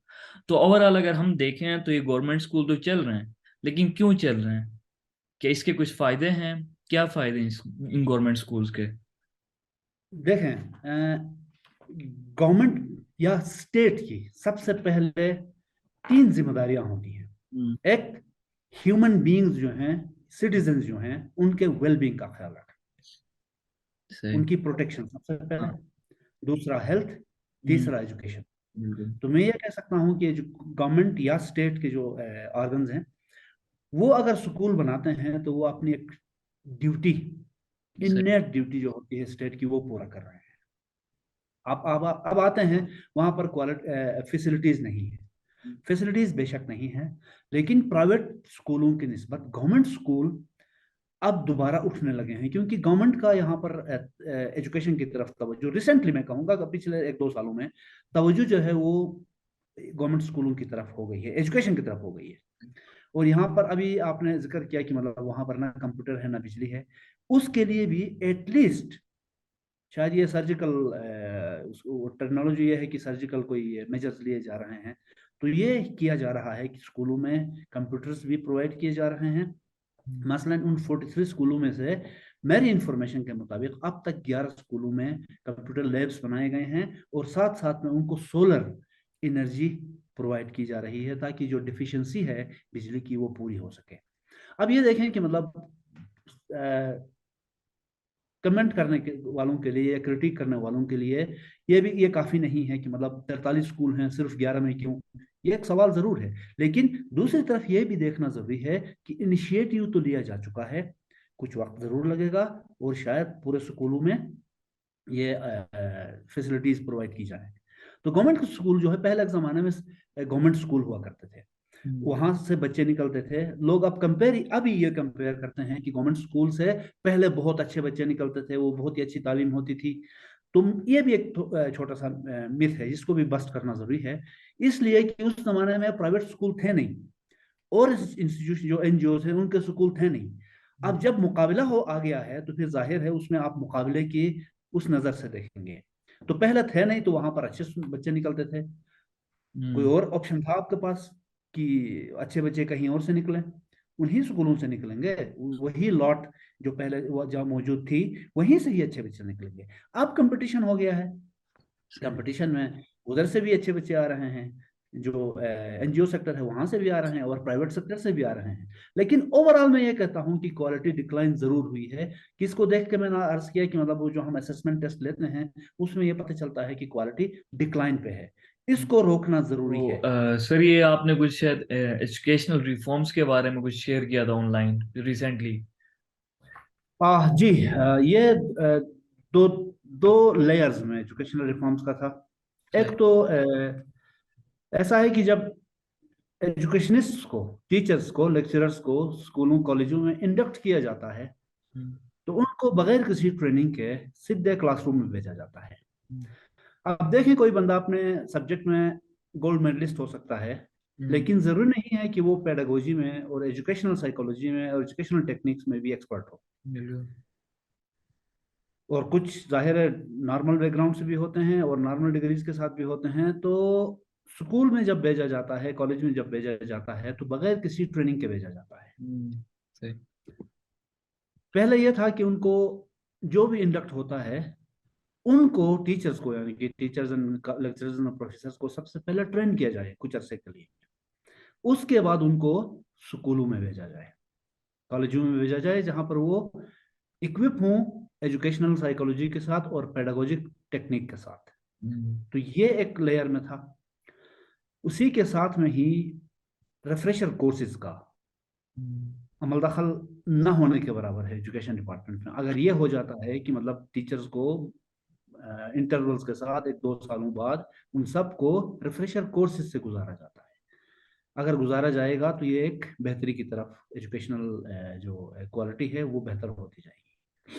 तो ओवरऑल अगर हम देखें तो ये गवर्नमेंट स्कूल तो चल रहे हैं, लेकिन क्यों चल रहे हैं? क्या इसके कुछ फायदे हैं? क्या फायदे हैं इन गवर्नमेंट स्कूल्स के? देखें, गवर्नमेंट या स्टेट की सबसे पहले 3 जिम्मेदारियां होती हैं। हम्म। एक, ह्यूमन बीइंग्स जो हैं, सिटीजन जो हैं, उनके वेलबींग का ख्याल रखें, सही। उनकी प्रोटेक्शन सबसे पहले। हाँ। दूसरा हेल्थ, हम्म। तीसरा एजुकेशन। बिल्कुल। तो मैं ये कह सकता हूँ कि जो गवर्नमेंट या स्टेट के जो ऑर्गन्स हैं, वो अगर स्कूल बनाते हैं तो वो अपनी एक ड्यूटी, सही। इननेट ड्यूटी जो होती है स्टेट की, वो पूरा कर रहे हैं। आप अब आते हैं, वहां पर क्वालिटी फैसिलिटीज नहीं है। फैसिलिटीज बेशक नहीं है, लेकिन प्राइवेट स्कूलों की निस्बत गवर्नमेंट स्कूल अब दोबारा उठने लगे हैं, क्योंकि गवर्नमेंट का यहाँ पर एजुकेशन की तरफ तवज्जो रिसेंटली, मैं कहूँगा कि पिछले 1-2 सालों में तवज्जो जो है वो गवर्नमेंट स्कूलों की तरफ हो गई है, एजुकेशन की तरफ हो गई है। और यहाँ पर अभी आपने जिक्र किया कि मतलब वहाँ पर ना कंप्यूटर है ना बिजली है, उसके लिए भी एटलीस्ट शायद ये सर्जिकल टेक्नोलॉजी ये है कि सर्जिकल कोई मेजर्स लिए जा रहे हैं, तो ये किया जा रहा है कि स्कूलों में कंप्यूटर्स भी प्रोवाइड किए जा रहे हैं। मसलन उन 43 स्कूलों में से मेरी इंफॉर्मेशन के मुताबिक अब तक 11 स्कूलों में कंप्यूटर लैब्स बनाए गए हैं, और साथ साथ में उनको सोलर एनर्जी प्रोवाइड की जा रही है, ताकि जो डिफिशियंसी है बिजली की वो पूरी हो सके। अब ये देखें कि मतलब कमेंट करने के वालों के लिए या क्रिटिक करने वालों के लिए ये काफी नहीं है कि मतलब 43 स्कूल हैं सिर्फ 11 में क्यों, ये एक सवाल जरूर है। लेकिन दूसरी तरफ ये भी देखना जरूरी है कि इनिशिएटिव तो लिया जा चुका है, कुछ वक्त जरूर लगेगा और शायद पूरे स्कूलों में ये फैसिलिटीज प्रोवाइड की जाए। तो गवर्नमेंट स्कूल जो है, पहले के जमाने में गवर्नमेंट स्कूल हुआ करते थे, वहां से बच्चे निकलते थे। लोग अभी ये कंपेयर करते हैं कि गवर्नमेंट स्कूल से पहले बहुत अच्छे बच्चे निकलते थे, वो बहुत ही अच्छी तालीम होती थी। तुम ये भी एक छोटा सा मिथ है जिसको भी बस्ट करना जरूरी है, इसलिए कि उस जमाने में प्राइवेट स्कूल थे नहीं, और इंस्टीट्यूशन जो एनजीओ थे उनके स्कूल थे नहीं। अब जब मुकाबला हो आ गया है तो फिर जाहिर है उसमें आप मुकाबले की उस नजर से देखेंगे। तो पहले थे नहीं तो वहां पर अच्छे बच्चे निकलते थे, कोई और ऑप्शन था आपके पास कि अच्छे बच्चे कहीं और से निकले, उन्हीं स्कूलों से निकलेंगे, वही लॉट जो पहले वो जहाँ मौजूद थी वहीं से ही अच्छे बच्चे निकलेंगे। अब कंपटीशन हो गया है, कंपटीशन में उधर से भी अच्छे बच्चे आ रहे हैं, जो एनजीओ सेक्टर है वहां से भी आ रहे हैं और प्राइवेट सेक्टर से भी आ रहे हैं। लेकिन ओवरऑल मैं ये कहता हूं कि क्वालिटी डिक्लाइन जरूर हुई है। किसको देख के मैंने अर्ज किया कि मतलब वो जो हम असेसमेंट टेस्ट लेते हैं उसमें ये पता चलता है कि क्वालिटी डिक्लाइन पे है, इसको रोकना जरूरी तो है। सर ये आपने कुछ शायद एजुकेशनल रिफॉर्म्स के बारे में कुछ शेयर किया था ऑनलाइन रिसेंटली। जी, ये दो दो लेयर्स में एजुकेशनल रिफॉर्म्स का था। एक तो ऐसा है कि जब एजुकेशनिस्ट को, टीचर्स को, लेक्चरर्स को स्कूलों कॉलेजों में इंडक्ट किया जाता है, तो उनको बगैर किसी ट्रेनिंग के सीधे क्लासरूम में भेजा जाता है। अब देखें, कोई बंदा अपने सब्जेक्ट में गोल्ड मेडलिस्ट हो सकता है, लेकिन जरूरी नहीं है कि वो पेडागोजी में और एजुकेशनल साइकोलॉजी में और एजुकेशनल टेक्निक्स में भी एक्सपर्ट हो। और कुछ जाहिर है नॉर्मल बैकग्राउंड से भी होते हैं और नॉर्मल डिग्रीज के साथ भी होते हैं। तो स्कूल में जब भेजा जाता है, कॉलेज में जब भेजा जाता है, तो बगैर किसी ट्रेनिंग के भेजा जाता है। सही। पहले यह था कि उनको जो भी इंडक्ट होता है उनको टीचर्स को, यानी कि teachers and lecturers and professors को सबसे पहले ट्रेन किया जाए कुछ अरसे के लिए, उसके बाद उनको स्कूलों में भेजा जाए, कॉलेजों में भेजा जाए, जहां पर वो इक्विप हों एजुकेशनल साइकोलॉजी के साथ और पेडागोजिक टेक्निक के साथ। तो ये एक लेयर में था। उसी के साथ में ही रिफ्रेशर कोर्सेज का अमल दखल न होने के बराबर है एजुकेशन डिपार्टमेंट में। अगर ये हो जाता है कि मतलब टीचर्स को इंटरवल्स के साथ 1-2 सालों बाद उन सबको रिफ्रेशर कोर्सेज से गुजारा जाता है, अगर गुजारा जाएगा तो ये एक बेहतरी की तरफ, एजुकेशनल जो क्वालिटी है वो बेहतर होती जाएगी।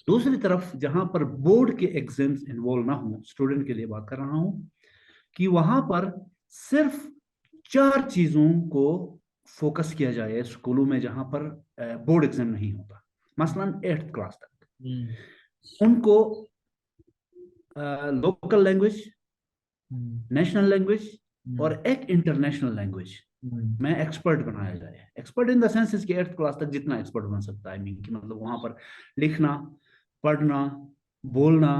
दूसरी तरफ जहां पर बोर्ड के एग्जाम्स इन्वॉल्व ना हो, स्टूडेंट के लिए बात कर रहा हूं, कि वहां पर सिर्फ 4 चीजों को फोकस किया जाए स्कूलों में जहां पर बोर्ड एग्जाम नहीं होता। मसलन 8th क्लास तक उनको लोकल लैंग्वेज, नेशनल लैंग्वेज और एक इंटरनेशनल लैंग्वेज में एक्सपर्ट बनाया जाए। एक्सपर्ट इन द सेंस इसकी 8th क्लास तक जितना एक्सपर्ट बन सकता है, मीन कि मतलब वहां पर लिखना, पढ़ना, बोलना,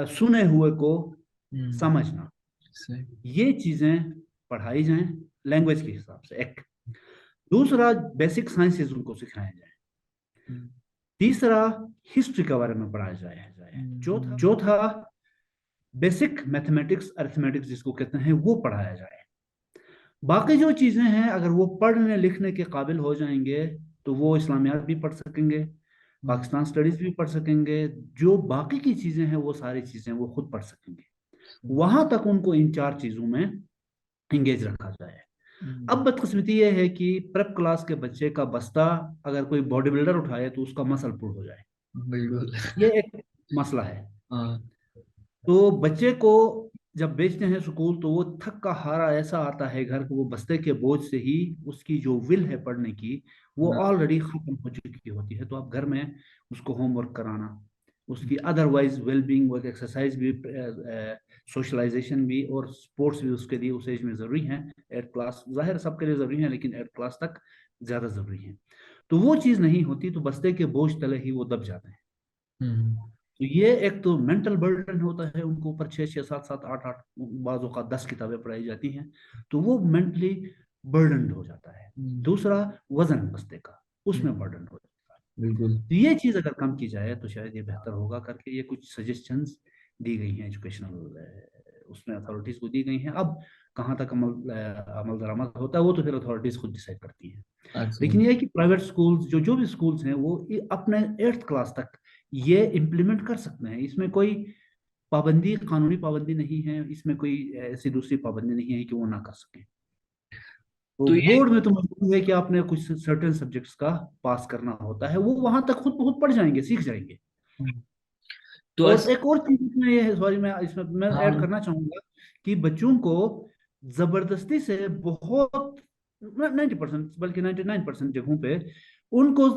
सुने हुए को समझना, ये चीजें पढ़ाई जाएं लैंग्वेज के हिसाब से। एक दूसरा, बेसिक साइंसेज उनको सिखाया जाए। तीसरा, हिस्ट्री के बारे में पढ़ाया जाए। चौथा, बेसिक मैथमेटिक्स, अरिथमेटिक्स जिसको कहते हैं, वो पढ़ाया जाए। बाकी जो चीजें हैं अगर वो पढ़ने लिखने के काबिल हो जाएंगे तो वो इस्लामियात भी पढ़ सकेंगे, पाकिस्तान स्टडीज भी पढ़ सकेंगे, जो बाकी की चीजें हैं वो सारी चीजें वो खुद पढ़ सकेंगे। वहां तक उनको इन चार चीजों में इंगेज रखा जाए। अब बदकिस्मती ये है कि प्रेप क्लास के बच्चे का बस्ता अगर कोई बॉडी बिल्डर उठाए तो उसका मसल पुल हो जाए, बिल्कुल। ये एक मसला है। हाँ। तो बच्चे को जब भेजते हैं स्कूल तो वो थक का हारा ऐसा आता है घर को, वो बस्ते के बोझ से ही उसकी जो विल है पढ़ने की वो हाँ। ऑलरेडी खत्म हो चुकी होती है। तो आप घर में उसको होमवर्क कराना, उसकी अदरवाइज वेलबींग, वर्क, एक्सरसाइज भी, सोशलाइजेशन भी और स्पोर्ट्स भी उसके लिए उस एज में ज़रूरी है। 8 क्लास जाहिर सबके लिए ज़रूरी है, लेकिन 8 क्लास तक ज़्यादा ज़रूरी है। तो वो चीज़ नहीं होती तो बस्ते के बोझ तले ही वो दब जाते हैं। हम्म। तो ये एक तो मेंटल बर्डन होता है उनको ऊपर, 6 6 7 7 8 8 बाजों का 10 किताबें पढ़ाई जाती हैं, तो वो मेंटली बर्डन हो जाता है। हम्म। दूसरा, वजन बस्ते का, हम्म। उसमें बर्डन हो जाता है। बिल्कुल। तो ये चीज अगर कम की जाए तो शायद ये बेहतर होगा करके ये कुछ सजेशंस दी गई हैं एजुकेशनल उसमें अथॉरिटीज को दी गई हैं। अब कहाँ तक अमल दरामद होता है वो तो फिर अथॉरिटीज खुद डिसाइड करती हैं। अच्छा। लेकिन ये है कि प्राइवेट स्कूल्स जो भी स्कूल्स हैं वो अपने 8th क्लास तक ये इम्प्लीमेंट कर सकते हैं। इसमें कोई पाबंदी, कानूनी पाबंदी नहीं है, इसमें कोई ऐसी दूसरी पाबंदी नहीं है कि वो ना कर सके। तो तो ये बोर्ड में तो मजबूर है कि आपने कुछ सर्टेन सब्जेक्ट्स का पास करना होता है, वो वहां तक खुद खुद पढ़ जाएंगे, सीख जाएंगे। तो और एक और चीज इसमें ये है, सॉरी मैं इसमें मैं ऐड हाँ। करना चाहूंगा कि बच्चों को जबरदस्ती से बहुत 90% बल्कि 99% जगहों पे उनको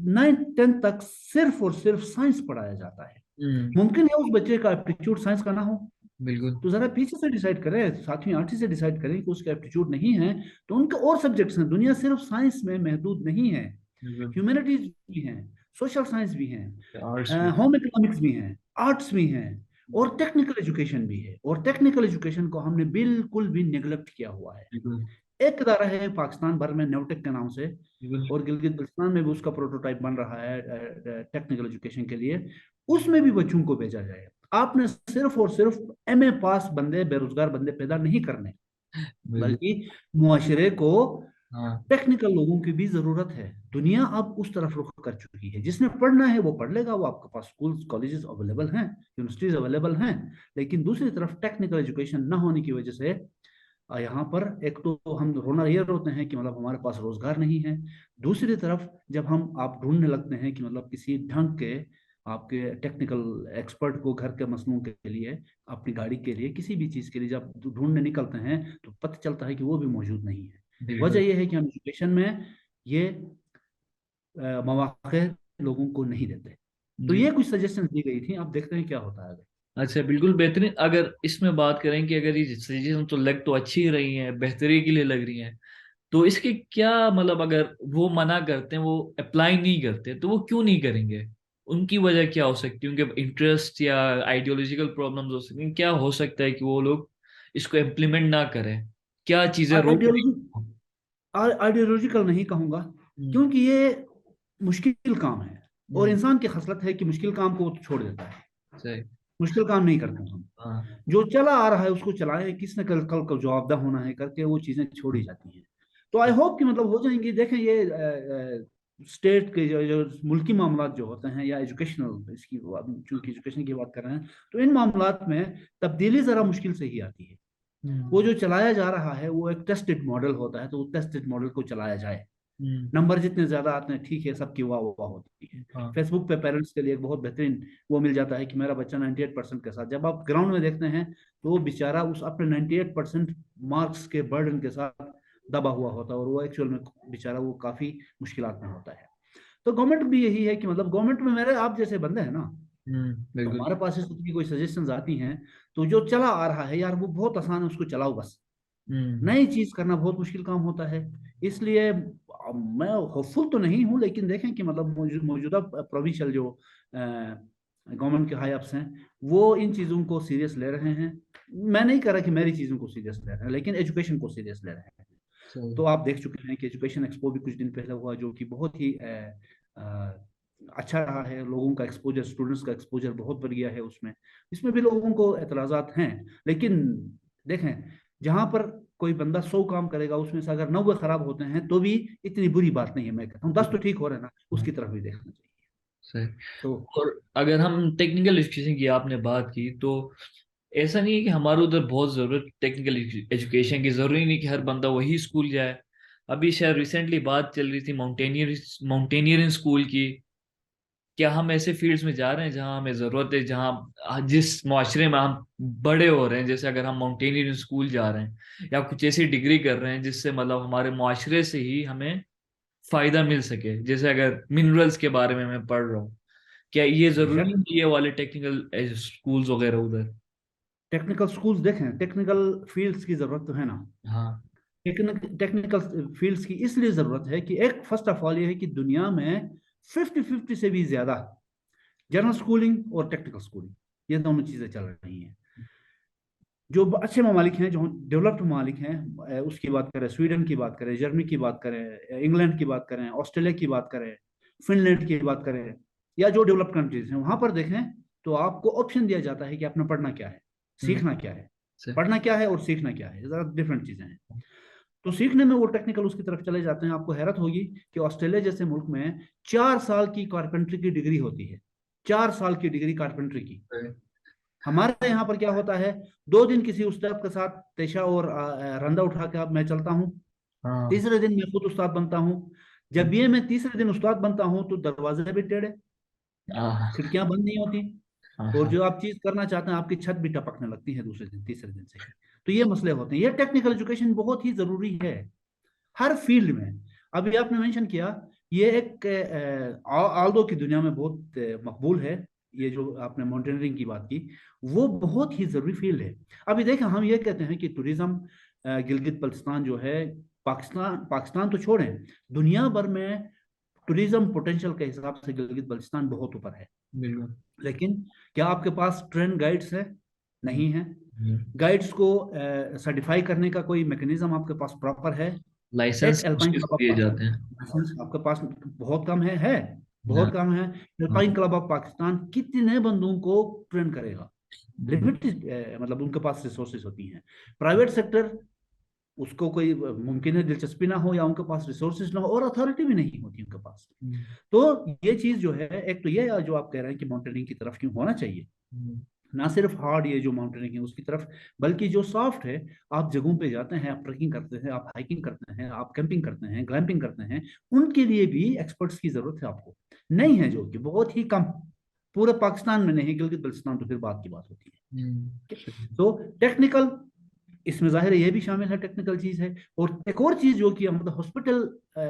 9th 10th तक सिर्फ और सिर्फ साइंस पढ़ाया जाता है। हम्म। मुमकिन है उस बच्चे का एप्टीट्यूड साइंस का ना हो, बिल्कुल। तो जरा पीछे से डिसाइड करें, 7वीं 8वीं से डिसाइड करें कि उसका एप्टीट्यूड नहीं है, तो उनके और सब्जेक्ट्स हैं। दुनिया सिर्फ साइंस में महदूद नहीं है, बिल्कुल। ह्यूमैनिटीज भी हैं, सोशल साइंस भी आर्ट्स हैं, भी। होम इकोनॉमिक्स भी हैं, आर्ट्स भी हैं, और टेक्निकल एजुकेशन भी है। और टेक्निकल एजुकेशन को हमने बिल्कुल भी नेग्लेक्ट किया हुआ है। बिल्कुल। एक इदारा है पाकिस्तान भर में नेवटेक के नाम से, बिल्कुल। और गिलगित बल्तिस्तान में भी उसका प्रोटोटाइप बन रहा है टेक्निकल एजुकेशन के लिए। उसमें भी बच्चों को भेजा जाए। आपने सिर्फ और सिर्फ एमए पास बंदे, बेरोजगार बंदे पैदा नहीं करने, बिल्कुल। बल्कि मुआशरे को हाँ। टेक्निकल लोगों की भी जरूरत है। दुनिया अब उस तरफ रुख कर चुकी है, जिसने पढ़ना है वो पढ़ लेगा, वो आपके पास स्कूल कॉलेजेस अवेलेबल हैं, यूनिवर्सिटीज अवेलेबल हैं। लेकिन दूसरी तरफ टेक्निकल एजुकेशन ना होने की वजह से यहाँ पर एक तो हम रोना ये रोते हैं कि मतलब हमारे पास रोजगार नहीं है। दूसरी तरफ जब हम आप ढूंढने लगते हैं कि मतलब किसी ढंग के आपके टेक्निकल एक्सपर्ट को घर के मसलों के लिए, अपनी गाड़ी के लिए, किसी भी चीज के लिए जब ढूंढने निकलते हैं तो पता चलता है कि वो भी मौजूद नहीं है। वजह बिल्कुल। यह है कि हम एजुकेशन में ये मौके लोगों को नहीं देते। तो जी। ये कुछ सजेशन दी गई थी, अब देखते हैं क्या होता है आगे। अच्छा, बिल्कुल बेहतरीन। अगर इसमें बात करें कि अगर ये सजेशन तो लग तो अच्छी ही रही हैं, बेहतरी के लिए लग रही हैं, तो इसके क्या मतलब, अगर वो मना करते हैं, वो अप्लाई नहीं करते, तो वो क्यों नहीं करेंगे? उनकी वजह क्या हो सकती है? उनके इंटरेस्ट या आइडियोलॉजिकल प्रॉब्लम्स हो सकती हैं? क्या हो सकता है कि वो लोग इसको इम्प्लीमेंट ना करें? क्या चीजें रोक रही आइडियोलॉजी, हैं? आइडियोलॉजिकल नहीं कहूंगा, हम्म। क्योंकि ये मुश्किल काम है, और हम्म। इंसान की खसलत है कि मुश्किल काम को वो छोड़ देता है। सही। मुश्किल काम नहीं करते हम। हाँ। जो चला आ रहा है उसको चलाएं, किसने कल कल को जवाबदेह होना है करके वो चीजें छोड़ी जाती हैं। तो आई होप कि मतलब हो जाएंगी। देखें ये स्टेट के जो मुल्की मामला जो होते हैं या एजुकेशनल, इसकी चूंकि एजुकेशन की बात कर रहे हैं, तो इन मामला में तब्दीली जरा मुश्किल से ही आती है। वो हम्म। जो चलाया जा रहा है वो एक टेस्टेड मॉडल होता है, तो टेस्टेड मॉडल को चलाया जाए। हम्म। नंबर जितने ज्यादा आते हैं ठीक है, सबकी वाह वाह होती है। हाँ। फेसबुक पे पेरेंट्स के लिए एक बहुत बेहतरीन वो मिल जाता है कि मेरा बच्चा 98% के साथ, जब आप ग्राउंड में देखते हैं तो वो बेचारा उस अपने 98% मार्क्स के बर्डन के साथ दबा हुआ होता है, और वो एक्चुअल में बेचारा वो काफी मुश्किलात में होता है। तो गवर्नमेंट भी यही है कि मतलब गवर्नमेंट में मेरे आप जैसे बंदे हैं ना, तो बिल्कुल। हमारे पास इस तरह की कोई सजेशंस आती हैं, तो जो चला आ रहा है यार वो बहुत आसान है, उसको चलाओ बस। हम्म। नई चीज करना बहुत मुश्किल काम होता है। इसलिए मैं होपफुल तो नहीं हूं, लेकिन देखें कि मतलब मौजूदा प्रोविंशियल जो गवर्नमेंट के हाई अप्स हैं वो इन चीज़ों को सीरियस ले रहे हैं। मैं नहीं कह रहा कि मेरी चीज़ों को सीरियस ले रहे हैं, लेकिन एजुकेशन को सीरियस ले रहे हैं। सही। तो आप देख चुके हैं कि एजुकेशन एक्सपो भी कुछ दिन पहले हुआ, जो कि बहुत ही अच्छा रहा है। लोगों का एक्सपोजर, स्टूडेंट्स का एक्सपोजर बहुत बढ़ गया है उसमें। इसमें भी लोगों को एतराज़ात हैं, लेकिन देखें, जहां पर कोई बंदा 100 काम करेगा उसमें से अगर 90 खराब होते हैं तो भी इतनी बुरी बात नहीं है। मैं कहता हूँ 10 तो ठीक हो रहे हैं ना, उसकी तरफ भी देखना चाहिए। सही। तो और अगर हम टेक्निकल एजुकेशन की आपने बात की, तो ऐसा नहीं है कि हमारे उधर बहुत जरूरत टेक्निकल एजुकेशन की, जरूरी नहीं कि हर बंदा वही स्कूल जाए। अभी शायद रिसेंटली बात चल रही थी माउंटेनियरिंग स्कूल की। क्या हम ऐसे फील्ड्स में जा रहे हैं जहां हमें जरूरत है, जहां जिस माशरे में हम बड़े हो रहे हैं, जैसे अगर हम माउंटेनियरिंग स्कूल जा रहे हैं या कुछ ऐसी डिग्री कर रहे हैं जिससे मतलब हमारे माशरे से ही हमें फायदा मिल सके, जैसे अगर मिनरल्स के बारे में मैं पढ़ रहा हूँ, क्या ये जरूरी बेशक है ये वाले टेक्निकल स्कूल्स वगैरह उधर? टेक्निकल स्कूल्स देखें, टेक्निकल फील्ड्स की जरूरत तो है ना। हाँ। टेक्निकल फील्ड्स की इसलिए जरूरत है कि एक फर्स्ट ऑफ ऑल ये है कि दुनिया में 50-50 से भी ज्यादा जनरल स्कूलिंग और टेक्निकल स्कूलिंग, ये दोनों चीजें चल रही हैं। जो अच्छे ममालिक हैं, जो डेवलप्ड ममालिक हैं, उसकी बात करें, स्वीडन की बात करें, जर्मनी की बात करें, इंग्लैंड की बात करें, ऑस्ट्रेलिया की बात करें, फिनलैंड की बात करें, या जो डेवलप्ड कंट्रीज हैं वहां पर देखें, तो आपको ऑप्शन दिया जाता है कि आपने पढ़ना क्या है, हम्म। सीखना क्या है। से- पढ़ना क्या है और सीखना क्या है, जरा डिफरेंट चीजें हैं। तो सीखने में वो टेक्निकल उसकी तरफ चले जाते हैं। आपको हैरत होगी कि ऑस्ट्रेलिया जैसे मुल्क में 4 साल की कारपेंट्री की डिग्री होती है। 4 साल की डिग्री कारपेंट्री की। से- हमारे यहाँ पर क्या होता है, 2 दिन किसी उस्ताद के साथ तेशा और रंदा उठा के अब मैं चलता हूँ, हाँ। तीसरे दिन मैं खुद उस्ताद बनता हूँ। जब ये मैं तीसरे दिन उस्ताद बनता हूँ तो दरवाजे भी टेढ़े, हाँ। खिड़कियां बंद नहीं होती, हाँ। और हाँ। जो आप चीज करना चाहते हैं आपकी छत भी टपकने लगती है दूसरे दिन, तीसरे दिन से ही। तो ये मसले होते हैं। ये टेक्निकल एजुकेशन बहुत ही जरूरी है हर फील्ड में। अभी आपने मेंशन किया, ये एक आल्दो की दुनिया में बहुत मकबूल है। ये जो आपने माउंटेनियरिंग की बात की, वो बहुत ही जरूरी फील्ड है। अभी देखें, हम ये कहते हैं कि टूरिज्म, गिलगित बल्तिस्तान जो है, पाकिस्तान पाकिस्तान तो छोड़ें, दुनिया भर में टूरिज्म पोटेंशियल के हिसाब से गिलगित बल्तिस्तान बहुत ऊपर है। बिल्कुल। लेकिन क्या आपके पास ट्रेन गाइड्स है? हम्म। नहीं है। हम्म। गाइड्स को सर्टिफाई करने का कोई मैकेनिज्म आपके पास प्रॉपर है? एक लाइसेंस एल्पाइन मुश्किल क्लब से ऑफ दिए जाते हैं। पाकिस्तान आपके पास बहुत कम है हाँ। बहुत कम है। एल्पाइन हाँ। क्लब ऑफ पाकिस्तान कितने बंदों को ट्रेन करेगा? हम्म। लिमिटेड, मतलब उनके पास रिसोर्सेज होती हैं। प्राइवेट सेक्टर, उसको कोई मुमकिन है दिलचस्पी ना हो, या उनके पास रिसोर्सेज ना हो, और अथॉरिटी भी नहीं होती उनके पास। हम्म। तो ये चीज जो है, एक तो ये जो आप कह रहे हैं कि माउंटेनिंग की तरफ क्यों होना चाहिए, हम्म। ना सिर्फ हार्ड ये जो माउंटेनिंग है उसकी तरफ, बल्कि जो सॉफ्ट है, आप जगहों पे जाते हैं, आप ट्रैकिंग करते हैं, आप हाइकिंग करते हैं, आप कैंपिंग करते हैं, ग्लैम्पिंग करते हैं, उनके लिए भी एक्सपर्ट्स की जरूरत है आपको। नहीं है, जो कि बहुत ही कम, पूरे पाकिस्तान में नहीं, गिलगित बल्तिस्तान तो फिर बात की बात होती है। सही। तो टेक्निकल, इसमें जाहिर है ये भी शामिल है, टेक्निकल चीज है। और एक और चीज जो कि मतलब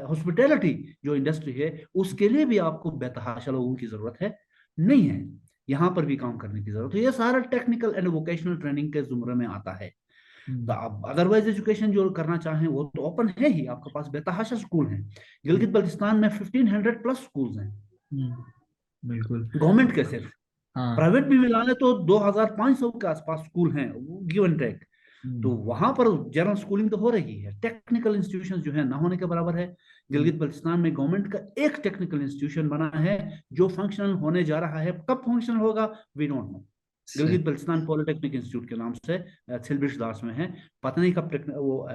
हॉस्पिटैलिटी जो इंडस्ट्री है, उसके लिए भी आपको बेतहाशा लोगों की जरूरत है, नहीं है, यहाँ पर भी काम करने की जरूरत है। ये सारा टेक्निकल एंड वोकेशनल ट्रेनिंग के जुमरे में आता है। तो हम्म। आप अदरवाइज एजुकेशन जो करना चाहें वो तो ओपन है ही, आपके पास बेतहाशा स्कूल हैं। गिलगित बल्तिस्तान में 1500+ स्कूल्स हैं, हम्म। बिल्कुल। गवर्नमेंट के सिर्फ। हाँ। प्राइवेट भी मिला लें तो 2500 के आसपास स्कूल हैं, गिव एंड टेक। तो हम्म। वहां पर जनरल स्कूलिंग तो हो रही है, टेक्निकल इंस्टीट्यूशन जो है ना होने के बराबर है। हम्म। गिलगित बल्तिस्तान में गवर्नमेंट का एक टेक्निकल इंस्टीट्यूशन बना है जो फंक्शनल होने जा रहा है। कब फंक्शनल होगा वी डोंट नो। सही। गिलगित बल्तिस्तान पॉलिटेक्निक इंस्टीट्यूट के नाम से सिलबिश दास में है। पता नहीं कब वो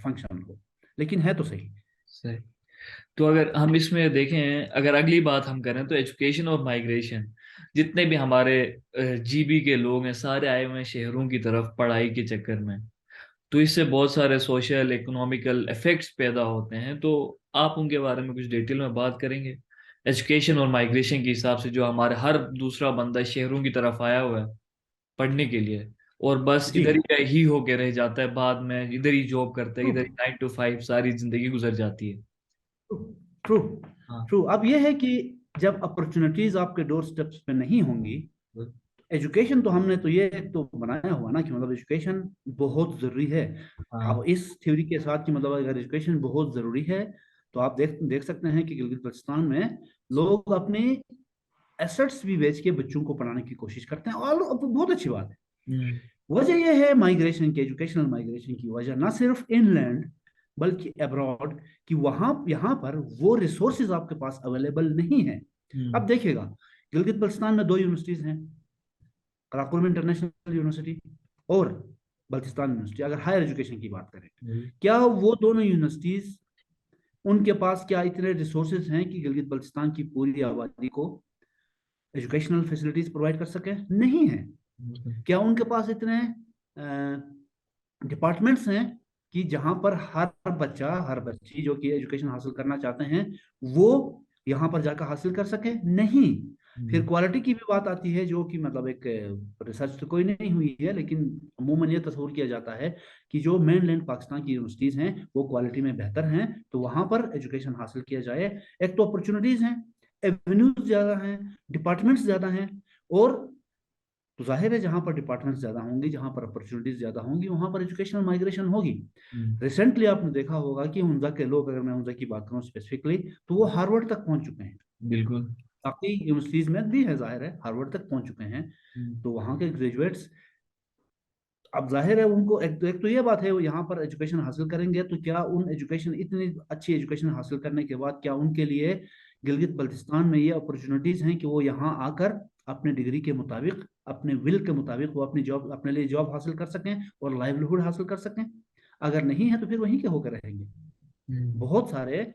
फंक्शनल हो, लेकिन है तो सही। सही। तो अगर हम इसमें देखें, अगर अगली बात हम करें, तो एजुकेशन और माइग्रेशन, जितने भी हमारे जीबी के लोग हैं सारे आए हुए हैं शहरों की तरफ पढ़ाई के चक्कर में। तो इससे बहुत सारे सोशल इकोनॉमिकल इफेक्ट्स पैदा होते हैं। तो आप उनके बारे में कुछ डिटेल में बात करेंगे? एजुकेशन और माइग्रेशन के हिसाब से जो हमारे हर दूसरा बंदा शहरों की तरफ आया हुआ है पढ़ने के लिए, और बस जी। इधर ही का ही होके रह जाता है, बाद में इधर ही जॉब करता है, ट्रू, इधर ही 9 to 5 सारी जिंदगी गुजर जाती है। ट्रू, हाँ। ट्रू। अब यह है कि जब अपॉर्चुनिटीज आपके डोर स्टेप्स पे नहीं होंगी, एजुकेशन तो हमने तो ये तो बनाया हुआ ना कि मतलब एजुकेशन बहुत जरूरी है। अब हाँ। इस थ्योरी के साथ कि मतलब अगर एजुकेशन बहुत जरूरी है, तो आप देख देख सकते हैं कि गिलगित बल्तिस्तान में लोग अपने एसेट्स भी बेच के बच्चों को पढ़ाने की कोशिश करते हैं, और अब बहुत अच्छी बात है। हम्म। वजह यह है माइग्रेशन की, एजुकेशनल माइग्रेशन की वजह ना सिर्फ इनलैंड बल्कि अब्रॉड, कि वहां यहाँ पर वो रिसोर्सेज आपके पास अवेलेबल नहीं है। हम्म। अब देखिएगा, गिलगित बल्तिस्तान में 2 यूनिवर्सिटीज हैं, कराकुलम इंटरनेशनल यूनिवर्सिटी और बल्तिस्तान यूनिवर्सिटी, अगर हायर एजुकेशन की बात करें। हम्म। क्या वो दोनों यूनिवर्सिटीज, उनके पास क्या इतने रिसोर्सेज हैं कि गिलगित बल्तिस्तान की पूरी आबादी को एजुकेशनल फैसिलिटीज प्रोवाइड कर सके? नहीं है। क्या उनके पास इतने डिपार्टमेंट्स हैं कि जहां पर हर बच्चा हर बच्ची जो कि एजुकेशन हासिल करना चाहते हैं वो यहाँ पर जाकर हासिल कर सके? नहीं। फिर क्वालिटी की भी बात आती है, जो कि मतलब एक रिसर्च तो कोई नहीं हुई है, लेकिन अमूमन ये तस्वूर किया जाता है कि जो मेन लैंड पाकिस्तान की यूनिवर्सिटीज हैं वो क्वालिटी में बेहतर हैं, तो वहां पर एजुकेशन हासिल किया जाए। एक तो अपॉर्चुनिटीज हैं, एवेन्यूज ज्यादा हैं, डिपार्टमेंट्स ज्यादा हैं, और तो जाहिर है जहां पर डिपार्टमेंट्स ज्यादा होंगी, जहां पर अपॉर्चुनिटीज ज्यादा होंगी, वहां पर एजुकेशनल माइग्रेशन होगी। रिसेंटली आपने देखा होगा कि हुंजा के लोग, अगर मैं हुंजा की बात करूं स्पेसिफिकली, तो वो हार्वर्ड तक पहुंच चुके हैं। बिल्कुल। बाकी यूनिवर्सिटीज में भी है, जाहिर है हार्वर्ड तक पहुंच चुके हैं। तो वहां के ग्रेजुएट्स, अब जाहिर है उनको एक तो ये बात है, वो यहाँ पर एजुकेशन हासिल करेंगे तो क्या उन एजुकेशन इतनी अच्छी एजुकेशन हासिल करने के बाद क्या उनके लिए गिलगित बल्तिस्तान में ये अपॉर्चुनिटीज हैं कि वो यहाँ आकर अपने डिग्री के मुताबिक, अपने विल के मुताबिक वो अपनी जॉब, अपने लिए जॉब हासिल कर सकें और लाइवलीहुड हासिल कर सकें? अगर नहीं है तो फिर वहीं के होकर रहेंगे। बहुत सारे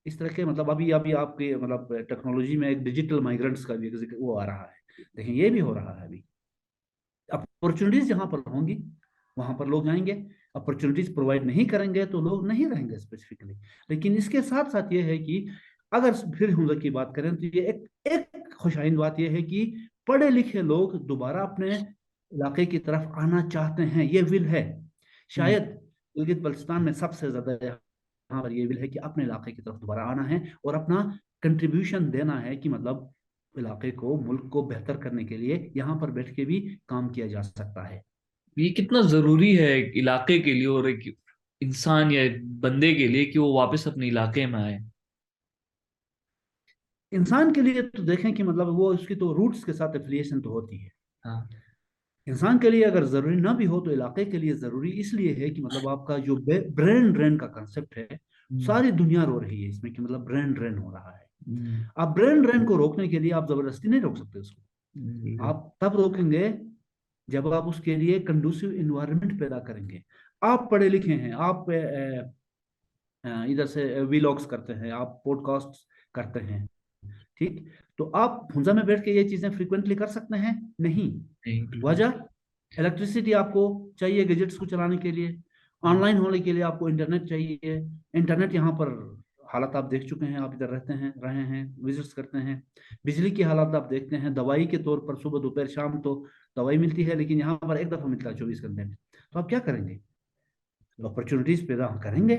इस तरह के, मतलब अभी अभी आपके मतलब टेक्नोलॉजी में एक डिजिटल माइग्रेंट्स का भी एक वो आ रहा है, लेकिन ये भी हो रहा है अभी। अपॉर्चुनिटीज जहां पर होंगी वहां पर लोग जाएंगे, अपॉर्चुनिटीज प्रोवाइड नहीं करेंगे तो लोग नहीं रहेंगे स्पेसिफिकली। लेकिन इसके साथ साथ ये है कि अगर फिर हुनर की बात करें तो ये एक एक खुशाइंद बात यह है कि पढ़े लिखे लोग दोबारा अपने इलाके की तरफ आना चाहते हैं, ये विल है। शायद गिलगित बल्तिस्तान में सबसे ज्यादा यहाँ पर ये विल है कि अपने इलाके की तरफ दोबारा आना है और अपना कंट्रीब्यूशन देना है, कि मतलब इलाके को, मुल्क को बेहतर करने के लिए यहाँ पर बैठ के भी काम किया जा सकता है। ये कितना जरूरी है एक इलाके के लिए और एक इंसान या बंदे के लिए कि वो वापस अपने इलाके में आए। इंसान के लिए तो देखें कि मतलब वो उसकी तो रूट्स के साथ एफिलिएशन तो होती है। हाँ। इंसान के लिए अगर जरूरी ना भी हो तो इलाके के लिए जरूरी इसलिए है कि मतलब आपका जो ब्रेन ड्रेन का कंसेप्ट है, हम्म। सारी दुनिया रो रही है इसमें कि मतलब ब्रेन ड्रेन हो रहा है। हम्म। आप ब्रेन ड्रेन को रोकने के लिए आप जबरदस्ती नहीं रोक सकते उसको। बिल्कुल। आप तब रोकेंगे जब आप उसके लिए कंडूसिव इन्वायरमेंट पैदा करेंगे। आप पढ़े लिखे हैं, आप इधर से वीलॉग्स करते हैं, आप पॉडकास्ट करते हैं, ठीक, तो आप भुंजा में बैठ के ये चीजें फ्रीक्वेंटली कर सकते हैं? नहीं। नहीं, बिल्कुल। वजह, इलेक्ट्रिसिटी आपको चाहिए गैजेट्स को चलाने के लिए, ऑनलाइन होने के लिए आपको इंटरनेट चाहिए। इंटरनेट यहाँ पर हालात आप देख चुके हैं, आप इधर रहते हैं, रहे हैं, विजिट्स करते हैं। बिजली की हालात आप देखते हैं, दवाई के तौर पर सुबह दोपहर शाम तो दवाई मिलती है, लेकिन यहाँ पर एक दफा मिलता है 24 घंटे में। तो आप क्या करेंगे? अपॉर्चुनिटीज पैदा करेंगे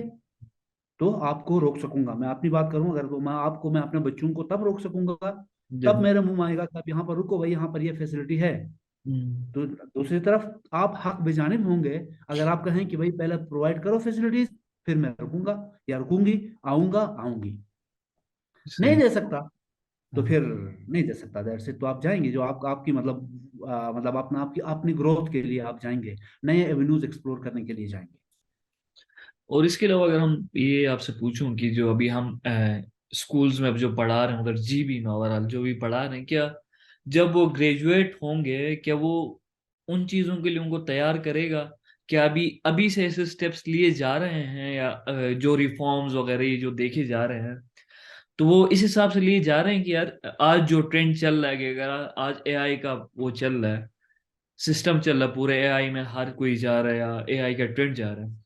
तो आपको रोक सकूंगा। मैं अपनी बात करूं अगर, तो मैं अपने बच्चों को तब रोक सकूंगा तब जब। मेरे मुंह में आएगा कि आप यहाँ पर रुको भाई, यहाँ पर ये फैसिलिटी है। हम्म। तो दूसरी तरफ आप हक बेजानिब होंगे अगर आप कहें कि भाई पहले प्रोवाइड करो फैसिलिटीज, फिर मैं रुकूंगा या रुकूंगी, आऊंगा आऊंगी। नहीं सही। दे सकता तो हाँ। फिर नहीं दे सकता, दैट से तो आप जाएंगे जो आपकी मतलब मतलब अपना आपकी अपनी ग्रोथ के लिए आप जाएंगे, नए एवेन्यूज एक्सप्लोर करने के लिए जाएंगे। और इसके अलावा अगर हम ये आपसे पूछूं कि जो अभी हम स्कूल्स में अब जो पढ़ा रहे हैं, उधर जी भी में ओवरऑल जो भी पढ़ा रहे हैं, क्या जब वो ग्रेजुएट होंगे क्या वो उन चीजों के लिए उनको तैयार करेगा? क्या अभी अभी से ऐसे स्टेप्स लिए जा रहे हैं, या जो रिफॉर्म्स वगैरह ये जो देखे जा रहे हैं तो वो इस हिसाब से लिए जा रहे हैं कि यार आज जो ट्रेंड चल रहा है, कि अगर आज एआई का वो चल रहा है, सिस्टम चल रहा है, पूरे एआई में हर कोई जा रहा है या एआई का ट्रेंड जा रहा है,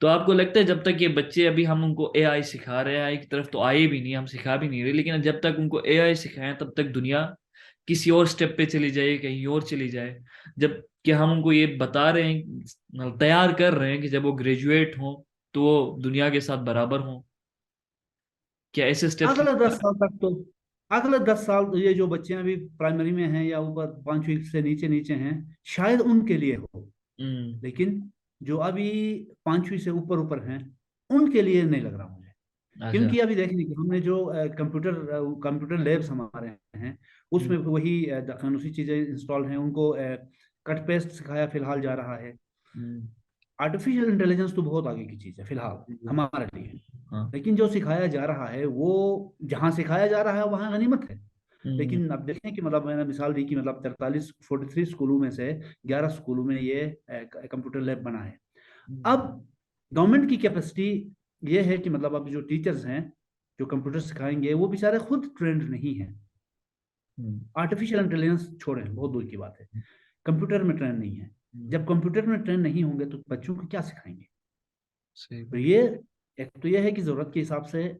तो आपको लगता है जब तक ये बच्चे, अभी हम उनको एआई सिखा रहे हैं, एआई की तरफ तो आए भी नहीं, हम सिखा भी नहीं रहे, लेकिन जब तक उनको एआई सिखाएं तब तक दुनिया किसी और स्टेप पे चली जाए, कहीं और चली जाए? जब कि हम उनको ये बता रहे हैं, मतलब तैयार कर रहे हैं कि जब वो ग्रेजुएट हों तो वो दुनिया के साथ बराबर हों, क्या ऐसे स्टेप्स? अगले 10 साल तक तो, अगले 10 साल तो ये जो बच्चे अभी प्राइमरी में हैं या ऊपर 5वीं से नीचे नीचे हैं, शायद उनके लिए हो। हम्म। लेकिन जो अभी 5वीं से ऊपर ऊपर हैं उनके लिए नहीं लग रहा मुझे। अच्छा। क्योंकि अभी देखने की हमने जो कंप्यूटर लैब्स हमारे हैं हम्म। उसमें वही दकानुसी चीजें इंस्टॉल हैं, उनको कट पेस्ट सिखाया फिलहाल जा रहा है। हम्म। आर्टिफिशियल इंटेलिजेंस तो बहुत आगे की चीज है फिलहाल हमारे लिए, हाँ। लेकिन जो सिखाया जा रहा है वो, जहाँ सिखाया जा रहा है वहाँ गनीमत है। हम्म। लेकिन अब देखें कि मतलब मैंने मिसाल दी कि मतलब 43 स्कूलों में से 11 स्कूलों में ये कंप्यूटर लैब बना है। अब गवर्नमेंट की कैपेसिटी ये है कि मतलब अब जो टीचर्स हैं जो कंप्यूटर सिखाएंगे वो बेचारे खुद ट्रेंड नहीं है। आर्टिफिशियल इंटेलिजेंस छोड़ें, बहुत दूर की बात है, कंप्यूटर में ट्रेन नहीं है। जब कंप्यूटर में ट्रेन नहीं होंगे तो बच्चों को क्या सिखाएंगे? सही तो बात। ये एक तो ये है कि जरूरत के हिसाब से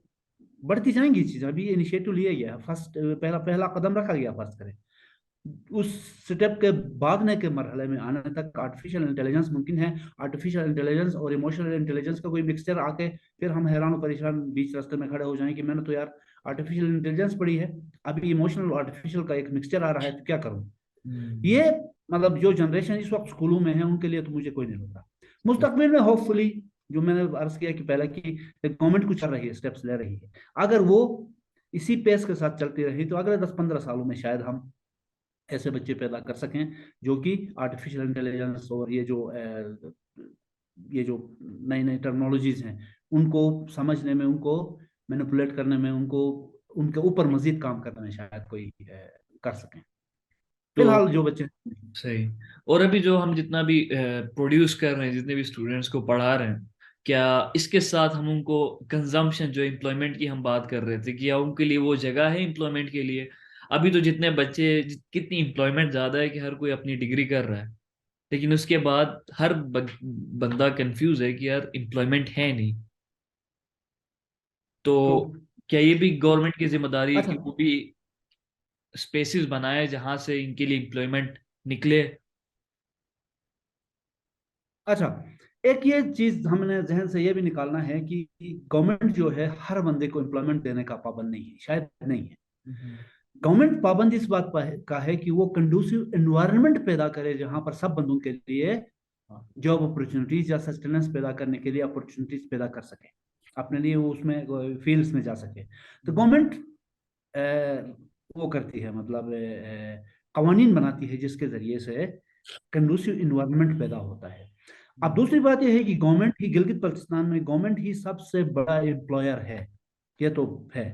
बढ़ती जाएंगी चीजें। अभी इनिशिएटिव लिया गया, फर्स्ट पहला पहला कदम रखा गया, फर्स्ट करें, उस स्टेप के भागने के मरहले में आने तक आर्टिफिशियल इंटेलिजेंस मुमकिन है। आर्टिफिशियल इंटेलिजेंस और इमोशनल इंटेलिजेंस का कोई मिक्सचर आके फिर हम हैरान और परेशान बीच रास्ते में खड़े हो जाएं कि मैंने तो यार आर्टिफिशियल इंटेलिजेंस पढ़ी है, अभी इमोशनल आर्टिफिशियल का एक मिक्सचर आ रहा है, तो क्या करूं? हम्म। ये मतलब जो जनरेशन इस वक्त स्कूलों में है उनके लिए तो मुझे कोई नहीं लग रहा। मुस्तकबिल में होपफुली, जो मैंने अर्ज किया कि पहले की गवर्नमेंट कुछ कर रही है, स्टेप्स ले रही है, अगर वो इसी पेस के साथ चलती रही तो अगले 10-15 सालों में शायद हम ऐसे बच्चे पैदा कर सकें जो कि आर्टिफिशियल इंटेलिजेंस और ये जो नई नई टेक्नोलॉजीज हैं उनको समझने में, उनको मैनिपुलेट करने में, उनको उनके ऊपर मजीद काम करने में शायद कोई कर सकें। तो फिलहाल जो बच्चे सही। और अभी जो हम जितना भी प्रोड्यूस कर रहे हैं, जितने भी स्टूडेंट्स को पढ़ा रहे हैं, क्या इसके साथ हम उनको कंजम्पशन, जो एम्प्लॉयमेंट की हम बात कर रहे थे, क्या उनके लिए वो जगह है एम्प्लॉयमेंट के लिए? अभी तो जितने बच्चे कितनी एम्प्लॉयमेंट ज्यादा है कि हर कोई अपनी डिग्री कर रहा है, लेकिन उसके बाद हर बंदा कंफ्यूज है कि यार एम्प्लॉयमेंट है नहीं। तो तो क्या ये भी गवर्नमेंट की जिम्मेदारी है अच्छा कि वो भी स्पेसिस बनाए जहां से इनके लिए एम्प्लॉयमेंट निकले? अच्छा, एक ये चीज हमने जहन से ये भी निकालना है कि गवर्नमेंट जो है हर बंदे को एम्प्लॉयमेंट देने का पाबंद नहीं है, शायद नहीं है। हम्म। गवर्नमेंट पाबंद इस बात पर का है कि वो कंडूसिव एनवायरनमेंट पैदा करे जहां पर सब बंदों के लिए जॉब अपॉर्चुनिटीज या सस्टेनेंस पैदा करने के लिए अपॉर्चुनिटीज पैदा कर सके, अपने लिए वो उसमें फील्ड्स में जा सके। तो गवर्नमेंट वो करती है, मतलब कवानीन बनाती है जिसके जरिए से कंडूसिव इन्वायरमेंट पैदा होता है। अब दूसरी बात यह है कि गवर्नमेंट ही गिलगित बल्तिस्तान में गवर्नमेंट ही सबसे बड़ा एम्प्लॉयर है, ये तो है।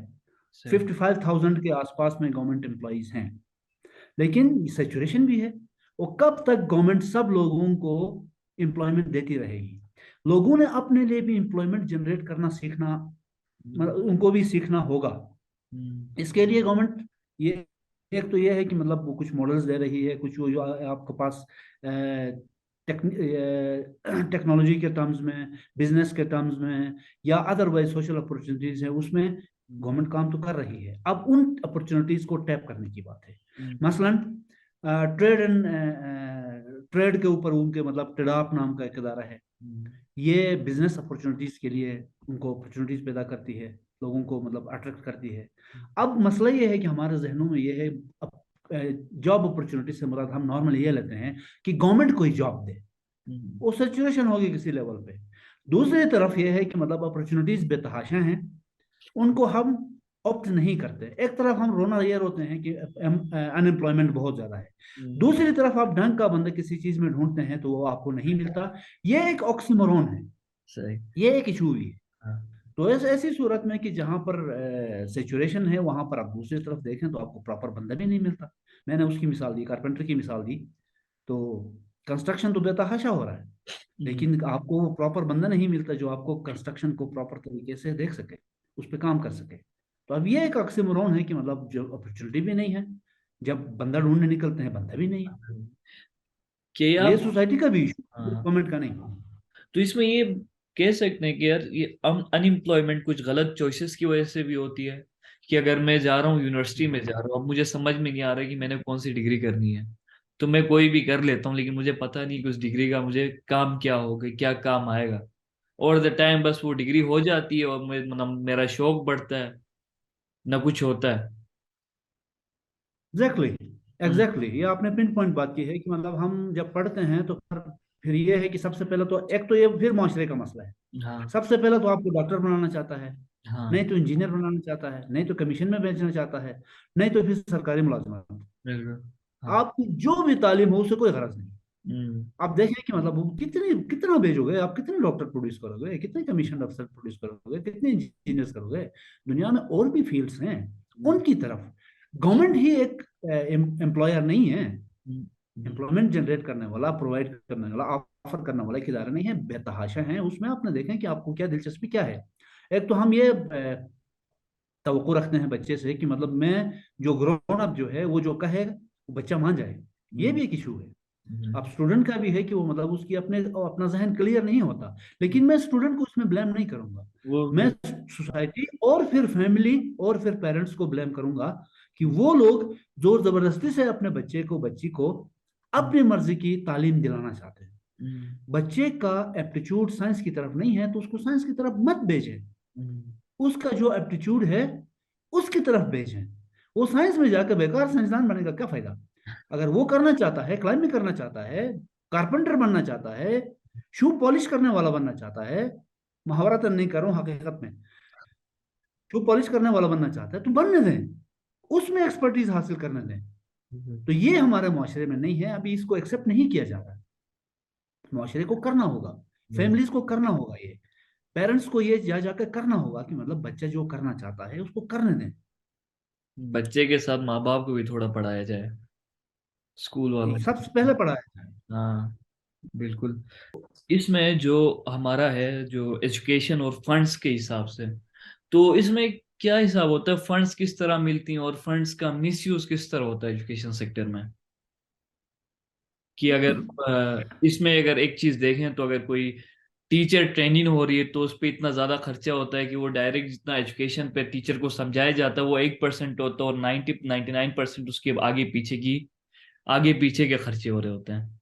सही। 55,000 के आसपास में गवर्नमेंट एम्प्लॉयज हैं, लेकिन सेचुरेशन भी है। वो कब तक गवर्नमेंट सब लोगों को एम्प्लॉयमेंट देती रहेगी? लोगों ने अपने लिए भी एम्प्लॉयमेंट जनरेट करना सीखना, मतलब उनको भी सीखना होगा। हम्म। इसके लिए गवर्नमेंट ये, एक तो ये है कि मतलब वो कुछ मॉडल्स दे रही है, कुछ वो जो आपके पास टेक्नोलॉजी के टर्म्स में, बिजनेस के टर्म्स में या अदरवाइज सोशल अपॉर्चुनिटीज है, उसमें गवर्नमेंट काम तो कर रही है। अब उन अपॉर्चुनिटीज को टैप करने की बात है। हम्म। मसलन ट्रेड के ऊपर उनके मतलब टेडाप नाम का एक इदारा है, हम्म। ये बिजनेस अपॉर्चुनिटीज के लिए उनको अपॉर्चुनिटीज पैदा करती है, लोगों को मतलब अट्रैक्ट करती है। अब मसला ये है कि हमारे जहनों में ये है, अब जॉब अपॉर्चुनिटी से मुराद हम नॉर्मली ये लेते हैं कि गवर्नमेंट कोई जॉब दे, हम्म। वो सिचुएशन होगी किसी लेवल पे। दूसरी तरफ ये है कि मतलब अपॉर्चुनिटीज बेतहाशा हैं, उनको हम ऑप्ट नहीं करते। एक तरफ हम रोना ये रोते हैं कि अनएम्प्लॉयमेंट बहुत ज्यादा है, हम्म। दूसरी तरफ आप ढंग का बंदा किसी चीज में ढूंढते हैं तो वो आपको नहीं मिलता। ये एक ऑक्सीमोरोन है, सही। ये एक इशू भी है। हाँ। तो ऐसी सूरत में कि जहां पर सेचुरेशन है वहां पर आप दूसरी तरफ देखें तो आपको प्रॉपर बंदा भी नहीं मिलता। मैंने उसकी मिसाल दी, कारपेंटर की मिसाल दी, तो कंस्ट्रक्शन तो बेतहाशा हो रहा है, हम्म। लेकिन आपको वो प्रॉपर बंदा नहीं मिलता जो आपको कंस्ट्रक्शन को प्रॉपर तरीके से देख सके, उस पर काम कर सके। तो अब ये एक ऑक्सीमोरोन है कि मतलब जो अपॉर्चुनिटी भी नहीं है, जब बंदा ढूंढने निकलते हैं बंदा भी नहीं है। कि तो ये आप, सोसाइटी का भी इशू, हाँ, गवर्नमेंट का नहीं। तो इसमें ये कह सकते हैं कि यार ये अनएम्प्लॉयमेंट कुछ गलत चॉइसेस की वजह से भी होती है। कि अगर मैं जा रहा हूँ यूनिवर्सिटी में, जा रहा हूँ, अब मुझे समझ में नहीं आ रहा है कि मैंने कौन सी डिग्री करनी है, तो मैं कोई भी कर लेता हूँ, लेकिन मुझे पता नहीं कि उस डिग्री का मुझे काम क्या होगा, क्या काम आएगा। और द टाइम बस वो डिग्री हो जाती है और मतलब मेरा शौक बढ़ता है, ना कुछ होता है। एग्जैक्टली, हम्म। एग्जैक्टली, ये आपने पिन पॉइंट बात की है कि मतलब हम जब पढ़ते हैं तो फिर ये है कि सबसे पहले तो एक तो ये फिर माशरे का मसला है। हाँ। सबसे पहले तो आपको डॉक्टर बनाना चाहता है, हाँ। नहीं तो इंजीनियर बनाना चाहता है, नहीं तो कमीशन में बेचना चाहता है, नहीं तो फिर सरकारी मुलाजमत। बिल्कुल। हाँ। आपकी जो भी तालीम हो उसे कोई गरज नहीं। हम्म। आप देखें कि मतलब वो कितने कितना भेजोगे आप, कितने डॉक्टर प्रोड्यूस करोगे, कितने कमीशन अफसर प्रोड्यूस करोगे, कितने इंजीनियर्स करोगे? दुनिया में और भी फील्ड्स हैं, हम्म। उनकी तरफ गवर्नमेंट ही एक एम्प्लॉयर नहीं है। हम्म। हम्म। एम्प्लॉयमेंट जनरेट करने वाला, प्रोवाइड करने वाला, ऑफर करने वाला एक इदारा नहीं है, बेतहाशा है। उसमें आपने देखें कि आपको क्या दिलचस्पी क्या है। एक तो हम ये तवक्को रखते हैं बच्चे से कि मतलब मैं जो ग्रोन अप जो है वो जो कहे वो बच्चा मान जाए। ये हम्म, भी एक इशू है। हम्म, अब स्टूडेंट का भी है कि वो मतलब उसकी अपना जहन क्लियर नहीं होता, लेकिन मैं स्टूडेंट को उसमें ब्लेम नहीं करूंगा। मैं वो सोसाइटी और फिर फैमिली और फिर पेरेंट्स को ब्लेम करूंगा कि वो लोग जोर जबरदस्ती से अपने बच्चे को बच्ची को हम्म, अपनी मर्जी की तालीम दिलाना चाहते हैं। हम्म, बच्चे का एप्टीट्यूड साइंस की तरफ नहीं है तो उसको साइंस की तरफ मत भेजें। हम्म, उसका जो एप्टीट्यूड है उसकी तरफ भेजें। वो साइंस में जाकर बेकार साइंसदान बनेगा, क्या फायदा। अगर वो करना चाहता है, क्लाइंबिंग करना चाहता है, कारपेंटर बनना चाहता है, शू पॉलिश करने वाला बनना चाहता है, मुहावरा तो नहीं कर रहा हूं, हकीकत में शू पॉलिश करने वाला बनना चाहता है तो बनने दें, उसमें एक्सपर्टीज हासिल करने दें। हम्म, तो ये हमारे मुआशरे में नहीं है, अभी इसको एक्सेप्ट नहीं किया जा रहा है। मुआशरे को करना होगा, हम्म। फैमिलीज को करना होगा, ये पेरेंट्स को ये जा जाकर करना होगा कि मतलब बच्चा जो करना चाहता है उसको करने दें। बच्चे के साथ माँ बाप को भी थोड़ा पढ़ाया जाए, स्कूल वालों को। सबसे पहले पढ़ाया जाए। हाँ, बिल्कुल। इसमें जो हमारा है, जो एजुकेशन और फंड्स के हिसाब से, तो इसमें क्या हिसाब होता है, फंड्स किस तरह मिलती हैं और फंड्स का मिसयूज किस तरह होता है एजुकेशन सेक्टर में? कि अगर इसमें अगर एक चीज देखें तो अगर कोई टीचर ट्रेनिंग हो रही है तो उस पर इतना ज्यादा खर्चा होता है कि वो डायरेक्ट जितना एजुकेशन पे टीचर को समझाया जाता है वो 1% होता है, और 99% उसके आगे पीछे के खर्चे हो रहे होते हैं।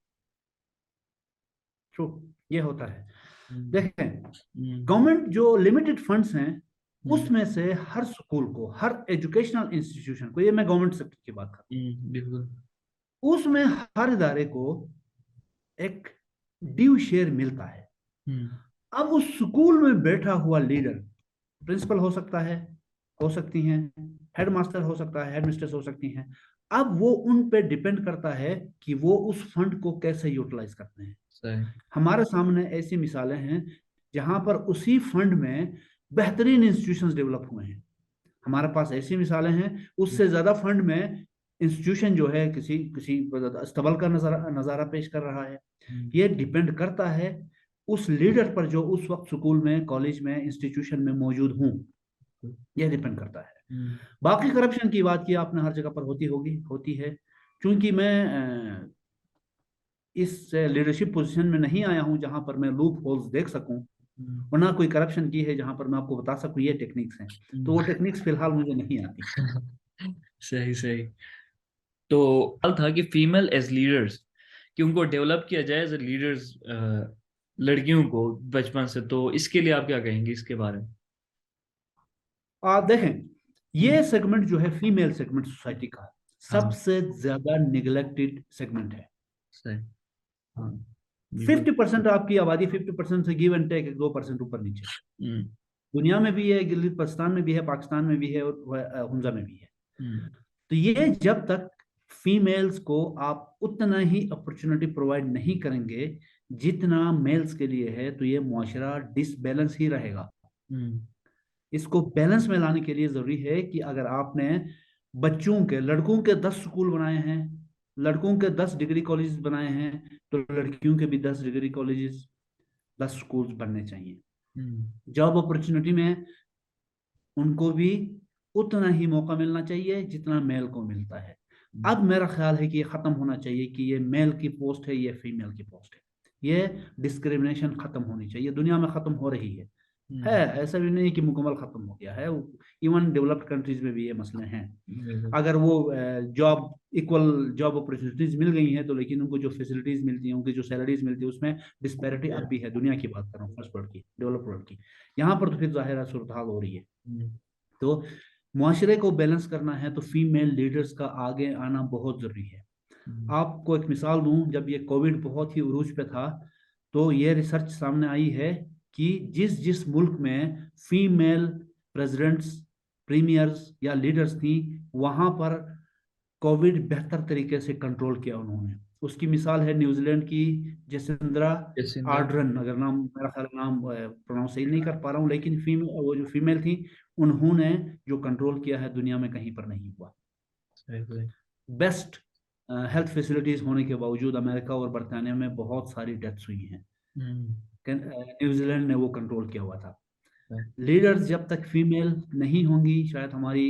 ट्रू, ये होता है। हम्म, देखें, हम्म, गवर्नमेंट जो लिमिटेड फंड्स हैं हम्म, उसमें से हर स्कूल को, हर एजुकेशनल इंस्टीट्यूशन को, ये मैं गवर्नमेंट सेक्टर की बात कर रहा बिल्कुल। हूं, उसमें हर इदारे को एक ड्यू शेयर मिलता है। हम्म, अब उस स्कूल में बैठा हुआ लीडर, प्रिंसिपल हो सकता है, हो सकती हैं, हेडमास्टर हो सकता है, हेडमिस्ट्रेस हो सकती हैं, अब वो उन पे डिपेंड करता है कि वो उस फंड को कैसे यूटिलाइज करते हैं। सही। हमारे सामने ऐसी मिसालें हैं जहां पर उसी फंड में बेहतरीन इंस्टीट्यूशंस डेवलप हुए हैं। हमारे पास ऐसी मिसालें हैं उससे ज्यादा फंड में इंस्टीट्यूशन जो है किसी किसी अस्तबल का नजारा नजारा पेश कर रहा है। हम्म, ये डिपेंड करता है उस लीडर पर जो उस वक्त स्कूल में, कॉलेज में, इंस्टीट्यूशन में मौजूद हूँ। यह डिपेंड करता है। हम्म, बाकी करप्शन की बात की आपने, हर जगह पर होती है। क्योंकि मैं इस लीडरशिप पोजीशन में नहीं आया हूं जहां पर मैं लूप होल्स देख सकूं, हम्म, और ना कोई करप्शन की है जहां पर मैं आपको बता सकूं ये टेक्निक्स हैं। तो वो हम्म। टेक्निक्स फिलहाल मुझे नहीं आती। सही सही। तो हाल था कि फीमेल एज लीडर्स, कि उनको डेवलप किया जाए एज लीडर्स, लड़कियों को बचपन से, तो इसके लिए आप क्या कहेंगे इसके बारे में? आप देखें, हम्म, ये सेगमेंट जो है फीमेल सेगमेंट सोसाइटी का हाँ, सबसे ज्यादा निगलेक्टेड सेगमेंट है। सही। हाँ, बिल्कुल। 50% आपकी आबादी, 50% से गिव एंड टेक 2% ऊपर नीचे। हम्म, दुनिया में भी है, गिलगित में भी है, पाकिस्तान में भी है, और हुंजा में भी है। हम्म, तो ये जब तक फीमेल्स को आप उतना ही अपॉर्चुनिटी प्रोवाइड नहीं करेंगे जितना मेल्स के लिए है, तो ये मुआशरा डिसबैलेंस ही रहेगा। हम्म, इसको बैलेंस में लाने के लिए जरूरी है कि अगर आपने बच्चों के, लड़कों के 10 स्कूल बनाए हैं, लड़कों के 10 डिग्री कॉलेजेस बनाए हैं, तो लड़कियों के भी 10 डिग्री कॉलेजेस, 10 स्कूल्स बनने चाहिए। हम्म, जॉब अपॉर्चुनिटी में उनको भी उतना ही मौका मिलना चाहिए जितना मेल को मिलता है। हम्म, अब मेरा ख्याल है कि ये खत्म होना चाहिए कि ये मेल की पोस्ट है, ये फीमेल की पोस्ट है। ये डिस्क्रिमिनेशन खत्म होनी चाहिए, दुनिया में खत्म हो रही है। हम्म, ऐसा भी नहीं कि मुकम्मल खत्म हो गया है, इवन डेवलप्ड कंट्रीज में भी ये मसले हैं। बिल्कुल। अगर वो जॉब, इक्वल जॉब अपॉर्चुनिटीज मिल गई हैं तो, लेकिन उनको जो फैसिलिटीज मिलती हैं, उनकी जो सैलरीज मिलती है, उसमें डिस्पैरिटी अब भी है। दुनिया की बात कर रहा हूँ, फर्स्ट वर्ल्ड की, डेवलप्ड वर्ल्ड की। यहाँ पर तो फिर जाहिर है सूरत हाल हो रही है। हम्म, तो मुआशरे को बैलेंस करना है तो फीमेल लीडर्स का आगे आना बहुत जरूरी है। हम्म, आपको एक मिसाल दूं, जब ये कोविड बहुत ही उरूज पे था तो ये रिसर्च सामने आई है कि जिस जिस मुल्क में फीमेल प्रेसिडेंट्स, प्रीमियर्स या लीडर्स थी, वहां पर कोविड बेहतर तरीके से कंट्रोल किया उन्होंने। उसकी मिसाल है न्यूजीलैंड की जसिंद्रा जैसे इंदिरा। आर्डरन, अगर नाम, मेरा ख्याल नाम प्रोनाउंस सही नहीं कर पा रहा हूँ, लेकिन वो जो फीमेल थी, उन्होंने जो कंट्रोल किया है दुनिया में कहीं पर नहीं हुआ। सही सही। बेस्ट हेल्थ फैसिलिटीज होने के बावजूद अमेरिका और बरतानिया में बहुत सारी डेथ्स हुई हैं। हम्म, न्यूजीलैंड ने वो कंट्रोल किया हुआ था। लीडर्स जब तक फीमेल नहीं होंगी, शायद हमारी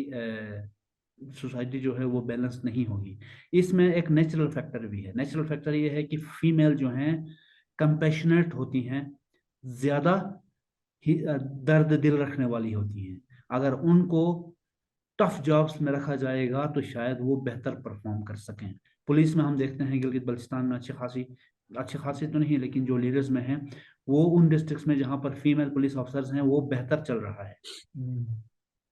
सोसाइटी जो है वो बैलेंस नहीं होगी। इसमें एक नेचुरल फैक्टर भी है। नेचुरल फैक्टर ये है कि फीमेल जो हैं कंपैशनेट होती हैं, ज्यादा ही दर्द दिल रखने वाली होती हैं। अगर उनको टफ जॉब्स में रखा जाएगा तो शायद वो बेहतर परफॉर्म कर सकें। पुलिस में हम देखते हैं गिलगित बल्चिस्तान में अच्छी खासी तो नहीं, लेकिन जो लीडर्स में हैं वो उन डिस्ट्रिक्ट्स में जहां पर फीमेल पुलिस ऑफिसर्स हैं वो बेहतर चल रहा है। हम्म,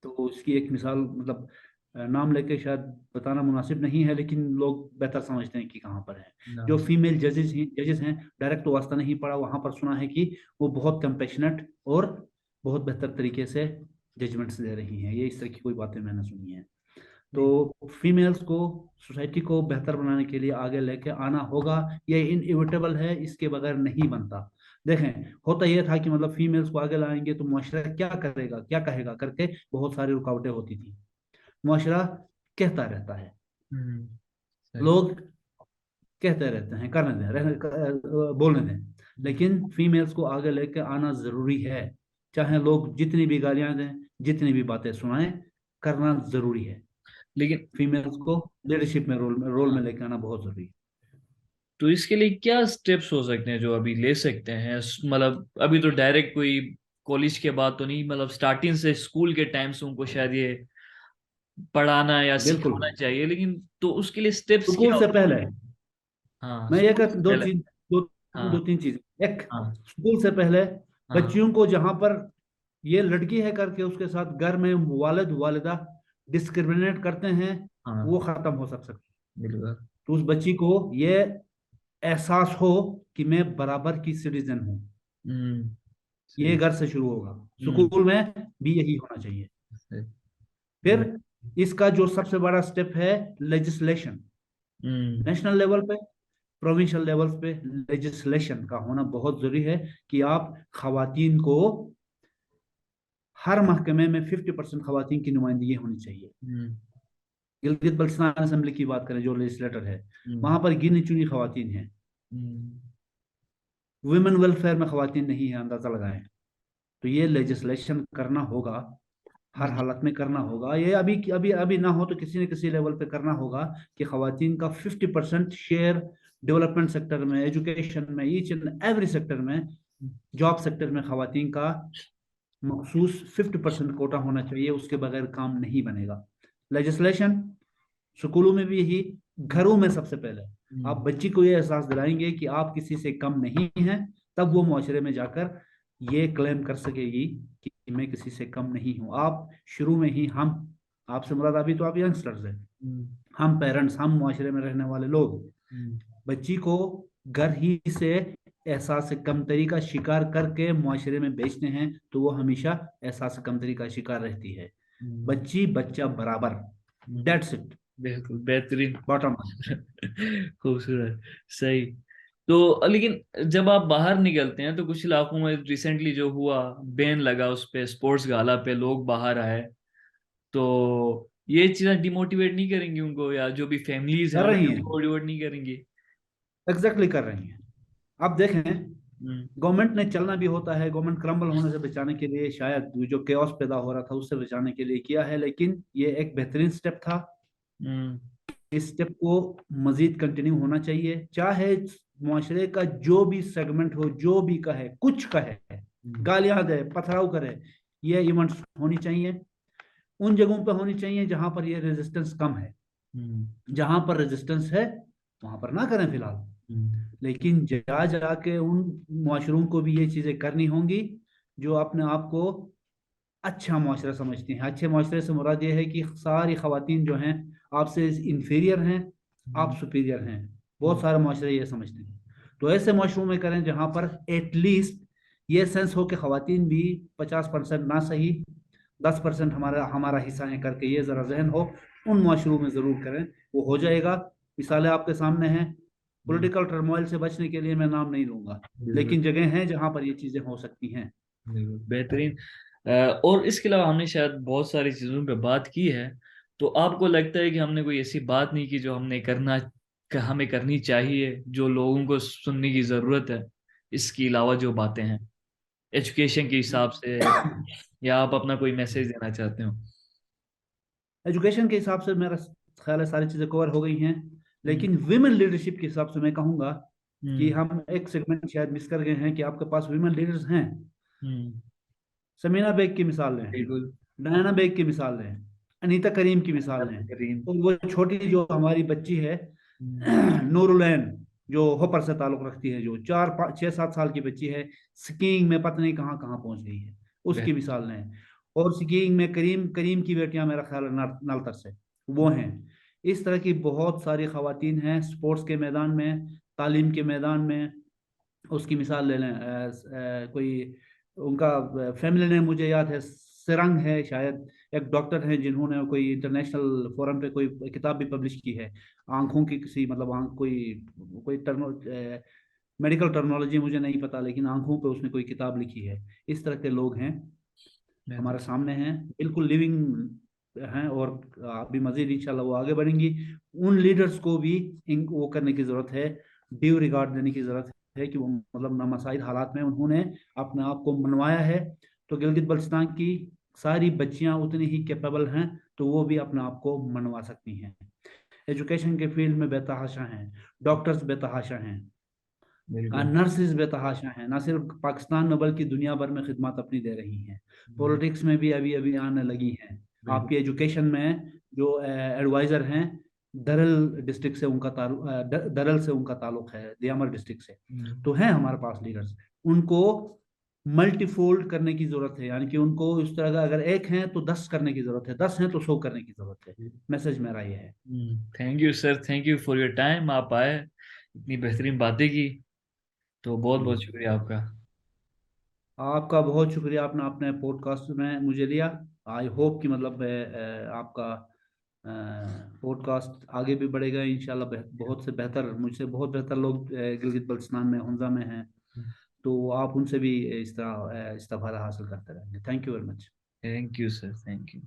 तो इसकी एक मिसाल, मतलब नाम लेके शायद बताना मुनासिब नहीं है, लेकिन लोग बेहतर समझते हैं कि कहाँ पर है। ना, जो फीमेल जजेस हैं डायरेक्ट तो वास्ता नहीं पड़ा, वहां पर सुना है कि वो बहुत कंपेशनेट और बहुत बेहतर तरीके से जजमेंट्स दे रही हैं। ये इस तरह की कोई बातें मैंने सुनी हैं। नहीं, तो फीमेल्स को, सोसाइटी को बेहतर बनाने के लिए आगे लेके आना होगा। ये इनएविटेबल है, इसके बगैर नहीं बनता। देखें, होता यह था कि मतलब फीमेल्स को आगे लाएंगे तो मुआशरा क्या करेगा, क्या कहेगा करके बहुत सारी रुकावटें होती थी। मुआशरा कहता रहता है, हम्म, सही, लोग कहते रहते हैं, करने दें, बोलने दें। हम्म, लेकिन फीमेल्स को आगे लेके आना जरूरी है। चाहे लोग जितनी भी गालियां दें, जितनी भी बातें सुनाएं, करना जरूरी है। लेकिन फीमेल्स को लीडरशिप में रोल में हाँ, लेके आना बहुत जरूरी है। तो इसके लिए क्या स्टेप्स हो सकते हैं जो अभी ले सकते हैं? मतलब अभी तो डायरेक्ट कोई कॉलेज के बाद तो नहीं, मतलब स्टार्टिंग से स्कूल के टाइम से उनको शायद ये पढ़ाना या बिल्कुल, सिखाना चाहिए, लेकिन तो उसके लिए स्टेप्स स्कूल क्या से हो पहले सकते हैं? हाँ, मैं ये स्कूल कर से दो पहले। चीज दो हाँ, दो तीन चीज। एक, हाँ, स्कूल से पहले हाँ, बच्चियों को जहां पर ये लड़की है करके उसके साथ घर में वालिद वालिदा डिस्क्रिमिनेट करते हैं, हाँ, वो खत्म हो सकता है। बिल्कुल, तो उस बच्ची को ये एहसास हो कि मैं बराबर की सिटीजन हूँ। हम्म, ये सही, घर से शुरू होगा, हम्म, स्कूल में भी यही होना चाहिए। सही, फिर इसका जो सबसे बड़ा स्टेप है, लेजिस्लेशन। हम्म, नेशनल लेवल पे, प्रोविंशियल लेवल पे लेजिस्लेशन का होना बहुत जरूरी है कि आप खवातीन को हर महकमे में 50% खवातीन की नुमाइंदगी होनी चाहिए। हम्म, गिलगित बल्चिस्तान असेंबली की बात करें, जो लेजिस्लेटर है हम्म, वहां पर गिनी चुनी खवातीन हैं। हम्म, वुमेन वेलफेयर में खवातीन नहीं है, अंदाजा लगाएं। तो ये लेजिस्लेशन करना होगा, हर हम्म, हालत में करना होगा। ये अभी अभी अभी ना हो तो किसी न किसी लेवल पे करना होगा कि खवातीन का 50% शेयर डेवलपमेंट सेक्टर में, एजुकेशन में, ईच एंड एवरी सेक्टर में, जॉब सेक्टर में खवातीन का मखसूस 50% कोटा होना चाहिए। उसके बगैर काम नहीं बनेगा। लेजिस्लेशन, स्कूलों में भी यही, घरों में सबसे पहले आप हम्म, बच्ची को ये एहसास दिलाएंगे कि आप किसी से कम नहीं हैं, तब वो मुआशरे में जाकर ये क्लेम कर सकेगी कि मैं किसी से कम नहीं हूं। आप शुरू में ही, हम, आपसे मुराद अभी तो आप यंगस्टर्स हैं, हम्म, हम पेरेंट्स, हम मुआशरे में रहने वाले लोग हम्म, बच्ची को घर ही से एहसास कमतरी का शिकार करके मुआशरे में बेचते हैं तो वो हमेशा एहसास कमतरी का शिकार रहती है। हम्म, बच्ची बच्चा बराबर, हम्म, दैट्स इट, बिल्कुल बेहतरीन। बॉटम। खूबसूरत, सही। तो लेकिन जब आप बाहर निकलते हैं तो कुछ इलाकों में रिसेंटली जो हुआ, बैन लगा उस पे, स्पोर्ट्स गाला पे लोग बाहर आए, तो ये चीजें डिमोटिवेट नहीं करेंगी उनको, या जो भी फैमिलीज हैं कर उनको रही हैं, डिमोटिवेट नहीं करेंगी? एग्जैक्टली कर रही हैं। अब देखें, हम्म, गवर्नमेंट ने चलना भी होता है, गवर्नमेंट क्रम्बल होने से बचाने के लिए, शायद जो केओस पैदा हो रहा था उससे बचाने के लिए किया है, लेकिन ये एक बेहतरीन स्टेप था। हम्म, इस स्टेप को मजीद कंटिन्यू होना चाहिए। चाहे मुआशरे का जो भी सेगमेंट हो, जो भी कहे, कुछ कहे, हम्म, गालियां दे, पथराव करे, ये इवेंट्स होनी चाहिए। उन जगहों पे होनी चाहिए जहां पर ये रेजिस्टेंस कम है। हम्म, जहां पर रेजिस्टेंस है वहां पर ना करें फिलहाल, हम्म, लेकिन जा जाके उन मुआशरों को भी ये चीजें करनी होंगी जो अपने आप को अच्छा मुआशरा समझती हैं। अच्छे मुआशरे से मुराद ये है कि सारी खवातीन जो हैं आपसे इंफीरियर हैं, आप हम्म, सुपीरियर हैं। बहुत हम्म, सारे मुआशरे ये समझते हैं। तो ऐसे मुआशरों में करें जहां पर एटलीस्ट ये सेंस हो कि खवातीन भी 50% ना सही 10% हमारा हमारा हिस्सा है करके ये जरा जहन हो। उन मुआशरों में जरूर करें, वो हो जाएगा। मिसालें आपके सामने हैं। हम्म, पॉलिटिकल टर्मोइल से बचने के लिए मैं नाम नहीं लूंगा, बिल्कुल, लेकिन जगह हैं जहां पर ये चीजें हो सकती हैं। बिल्कुल बेहतरीन। और इसके अलावा हमने शायद बहुत सारी चीज़ों पे बात की है, तो आपको लगता है कि हमने कोई ऐसी बात नहीं की जो हमें करनी चाहिए, जो लोगों को सुनने की ज़रूरत है, इसके अलावा जो बातें हैं? एजुकेशन के हिसाब से, या आप अपना कोई मैसेज देना चाहते हो? एजुकेशन के हिसाब से मेरा ख्याल है सारी चीज़ें कवर हो गई हैं, हम्म। लेकिन विमेन लीडरशिप के हिसाब से मैं कहूँगा कि हम्म। हम एक सेगमेंट शायद मिस कर गए हैं कि आपके पास विमेन लीडर्स हैं। हम्म। समीना बेग की मिसाल लें, बिल्कुल। डायना बेग की मिसाल लें, अनीता करीम की मिसाल लें, करीम। और वो छोटी जो हमारी बच्ची है हम्म। नूरुलैन, जो होपर से ताल्लुक रखती है, जो 4 5 6 7 साल की बच्ची है, स्कीइंग में पता नहीं कहाँ कहाँ पहुंच गई है, उसकी मिसाल लें। और स्कीइंग में करीम करीम की बेटियां मेरा ख्याल है नालतर से वो हैं। इस तरह की बहुत सारी खवातीन हैं स्पोर्ट्स के मैदान में, तालीम के मैदान में। उसकी मिसाल ले लें, कोई उनका फैमिली नेम मुझे याद है, सिरंग है शायद, एक डॉक्टर हैं जिन्होंने कोई इंटरनेशनल फोरम पे कोई किताब भी पब्लिश की है, आंखों की किसी मतलब आंख कोई कोई मेडिकल टर्मिनोलॉजी मुझे नहीं पता, लेकिन आंखों पे उसने कोई किताब लिखी है। इस तरह के लोग हैं हमारे सामने हैं, बिल्कुल लिविंग हैं, और अभी मजीद इंशाल्लाह वो आगे बढ़ेंगी। उन लीडर्स को भी वो करने की जरूरत है, ड्यू रिगार्ड देने की जरूरत है कि वो मतलब नामसाइद हालात में उन्होंने अपने आप को मनवाया है। तो गिलगित बल्चिस्तान की सारी बच्चियां उतनी ही कैपेबल हैं, तो वो भी अपने आप को मनवा सकती हैं। एजुकेशन के फील्ड में बेतहाशा हैं, डॉक्टर्स बेतहाशा हैं, बिल्कुल। नर्सिस बेतहाशा हैं, ना सिर्फ पाकिस्तान में बल्कि दुनिया भर में खिदमत अपनी दे रही हैं। हम्म। पॉलिटिक्स में भी अभी अभी आने लगी हैं। बिल्कुल। आपकी एजुकेशन में जो एडवाइजर हैं, दरल डिस्ट्रिक्ट से उनका ताल्लुक, दरल से उनका ताल्लुक है, दियामर डिस्ट्रिक्ट से, हम्म। तो हैं हमारे पास लीडर्स। उनको मल्टीफोल्ड करने की जरूरत है, यानी कि उनको इस तरह का अगर एक हैं तो 10 करने की जरूरत है, 10 हैं तो 100 करने की जरूरत है। मैसेज मेरा ये है। Thank you sir, thank you for your time. आप आए, इतनी बेहतरीन बातें की, तो बहुत बहुत जी, शुक्रिया आपका। आपका बहुत शुक्रिया, आपने अपने पॉडकास्ट में मुझे लिया। आई होप कि मतलब आपका पॉडकास्ट आगे भी बढ़ेगा इंशाल्लाह। बहुत से बेहतर, मुझसे बहुत बेहतर लोग गिलगित बल्चिस्तान में हुंजा में हैं, तो आप उनसे भी इस तरह इस्तेफादा हासिल करते रहेंगे। Thank you very much. Thank you sir, thank you.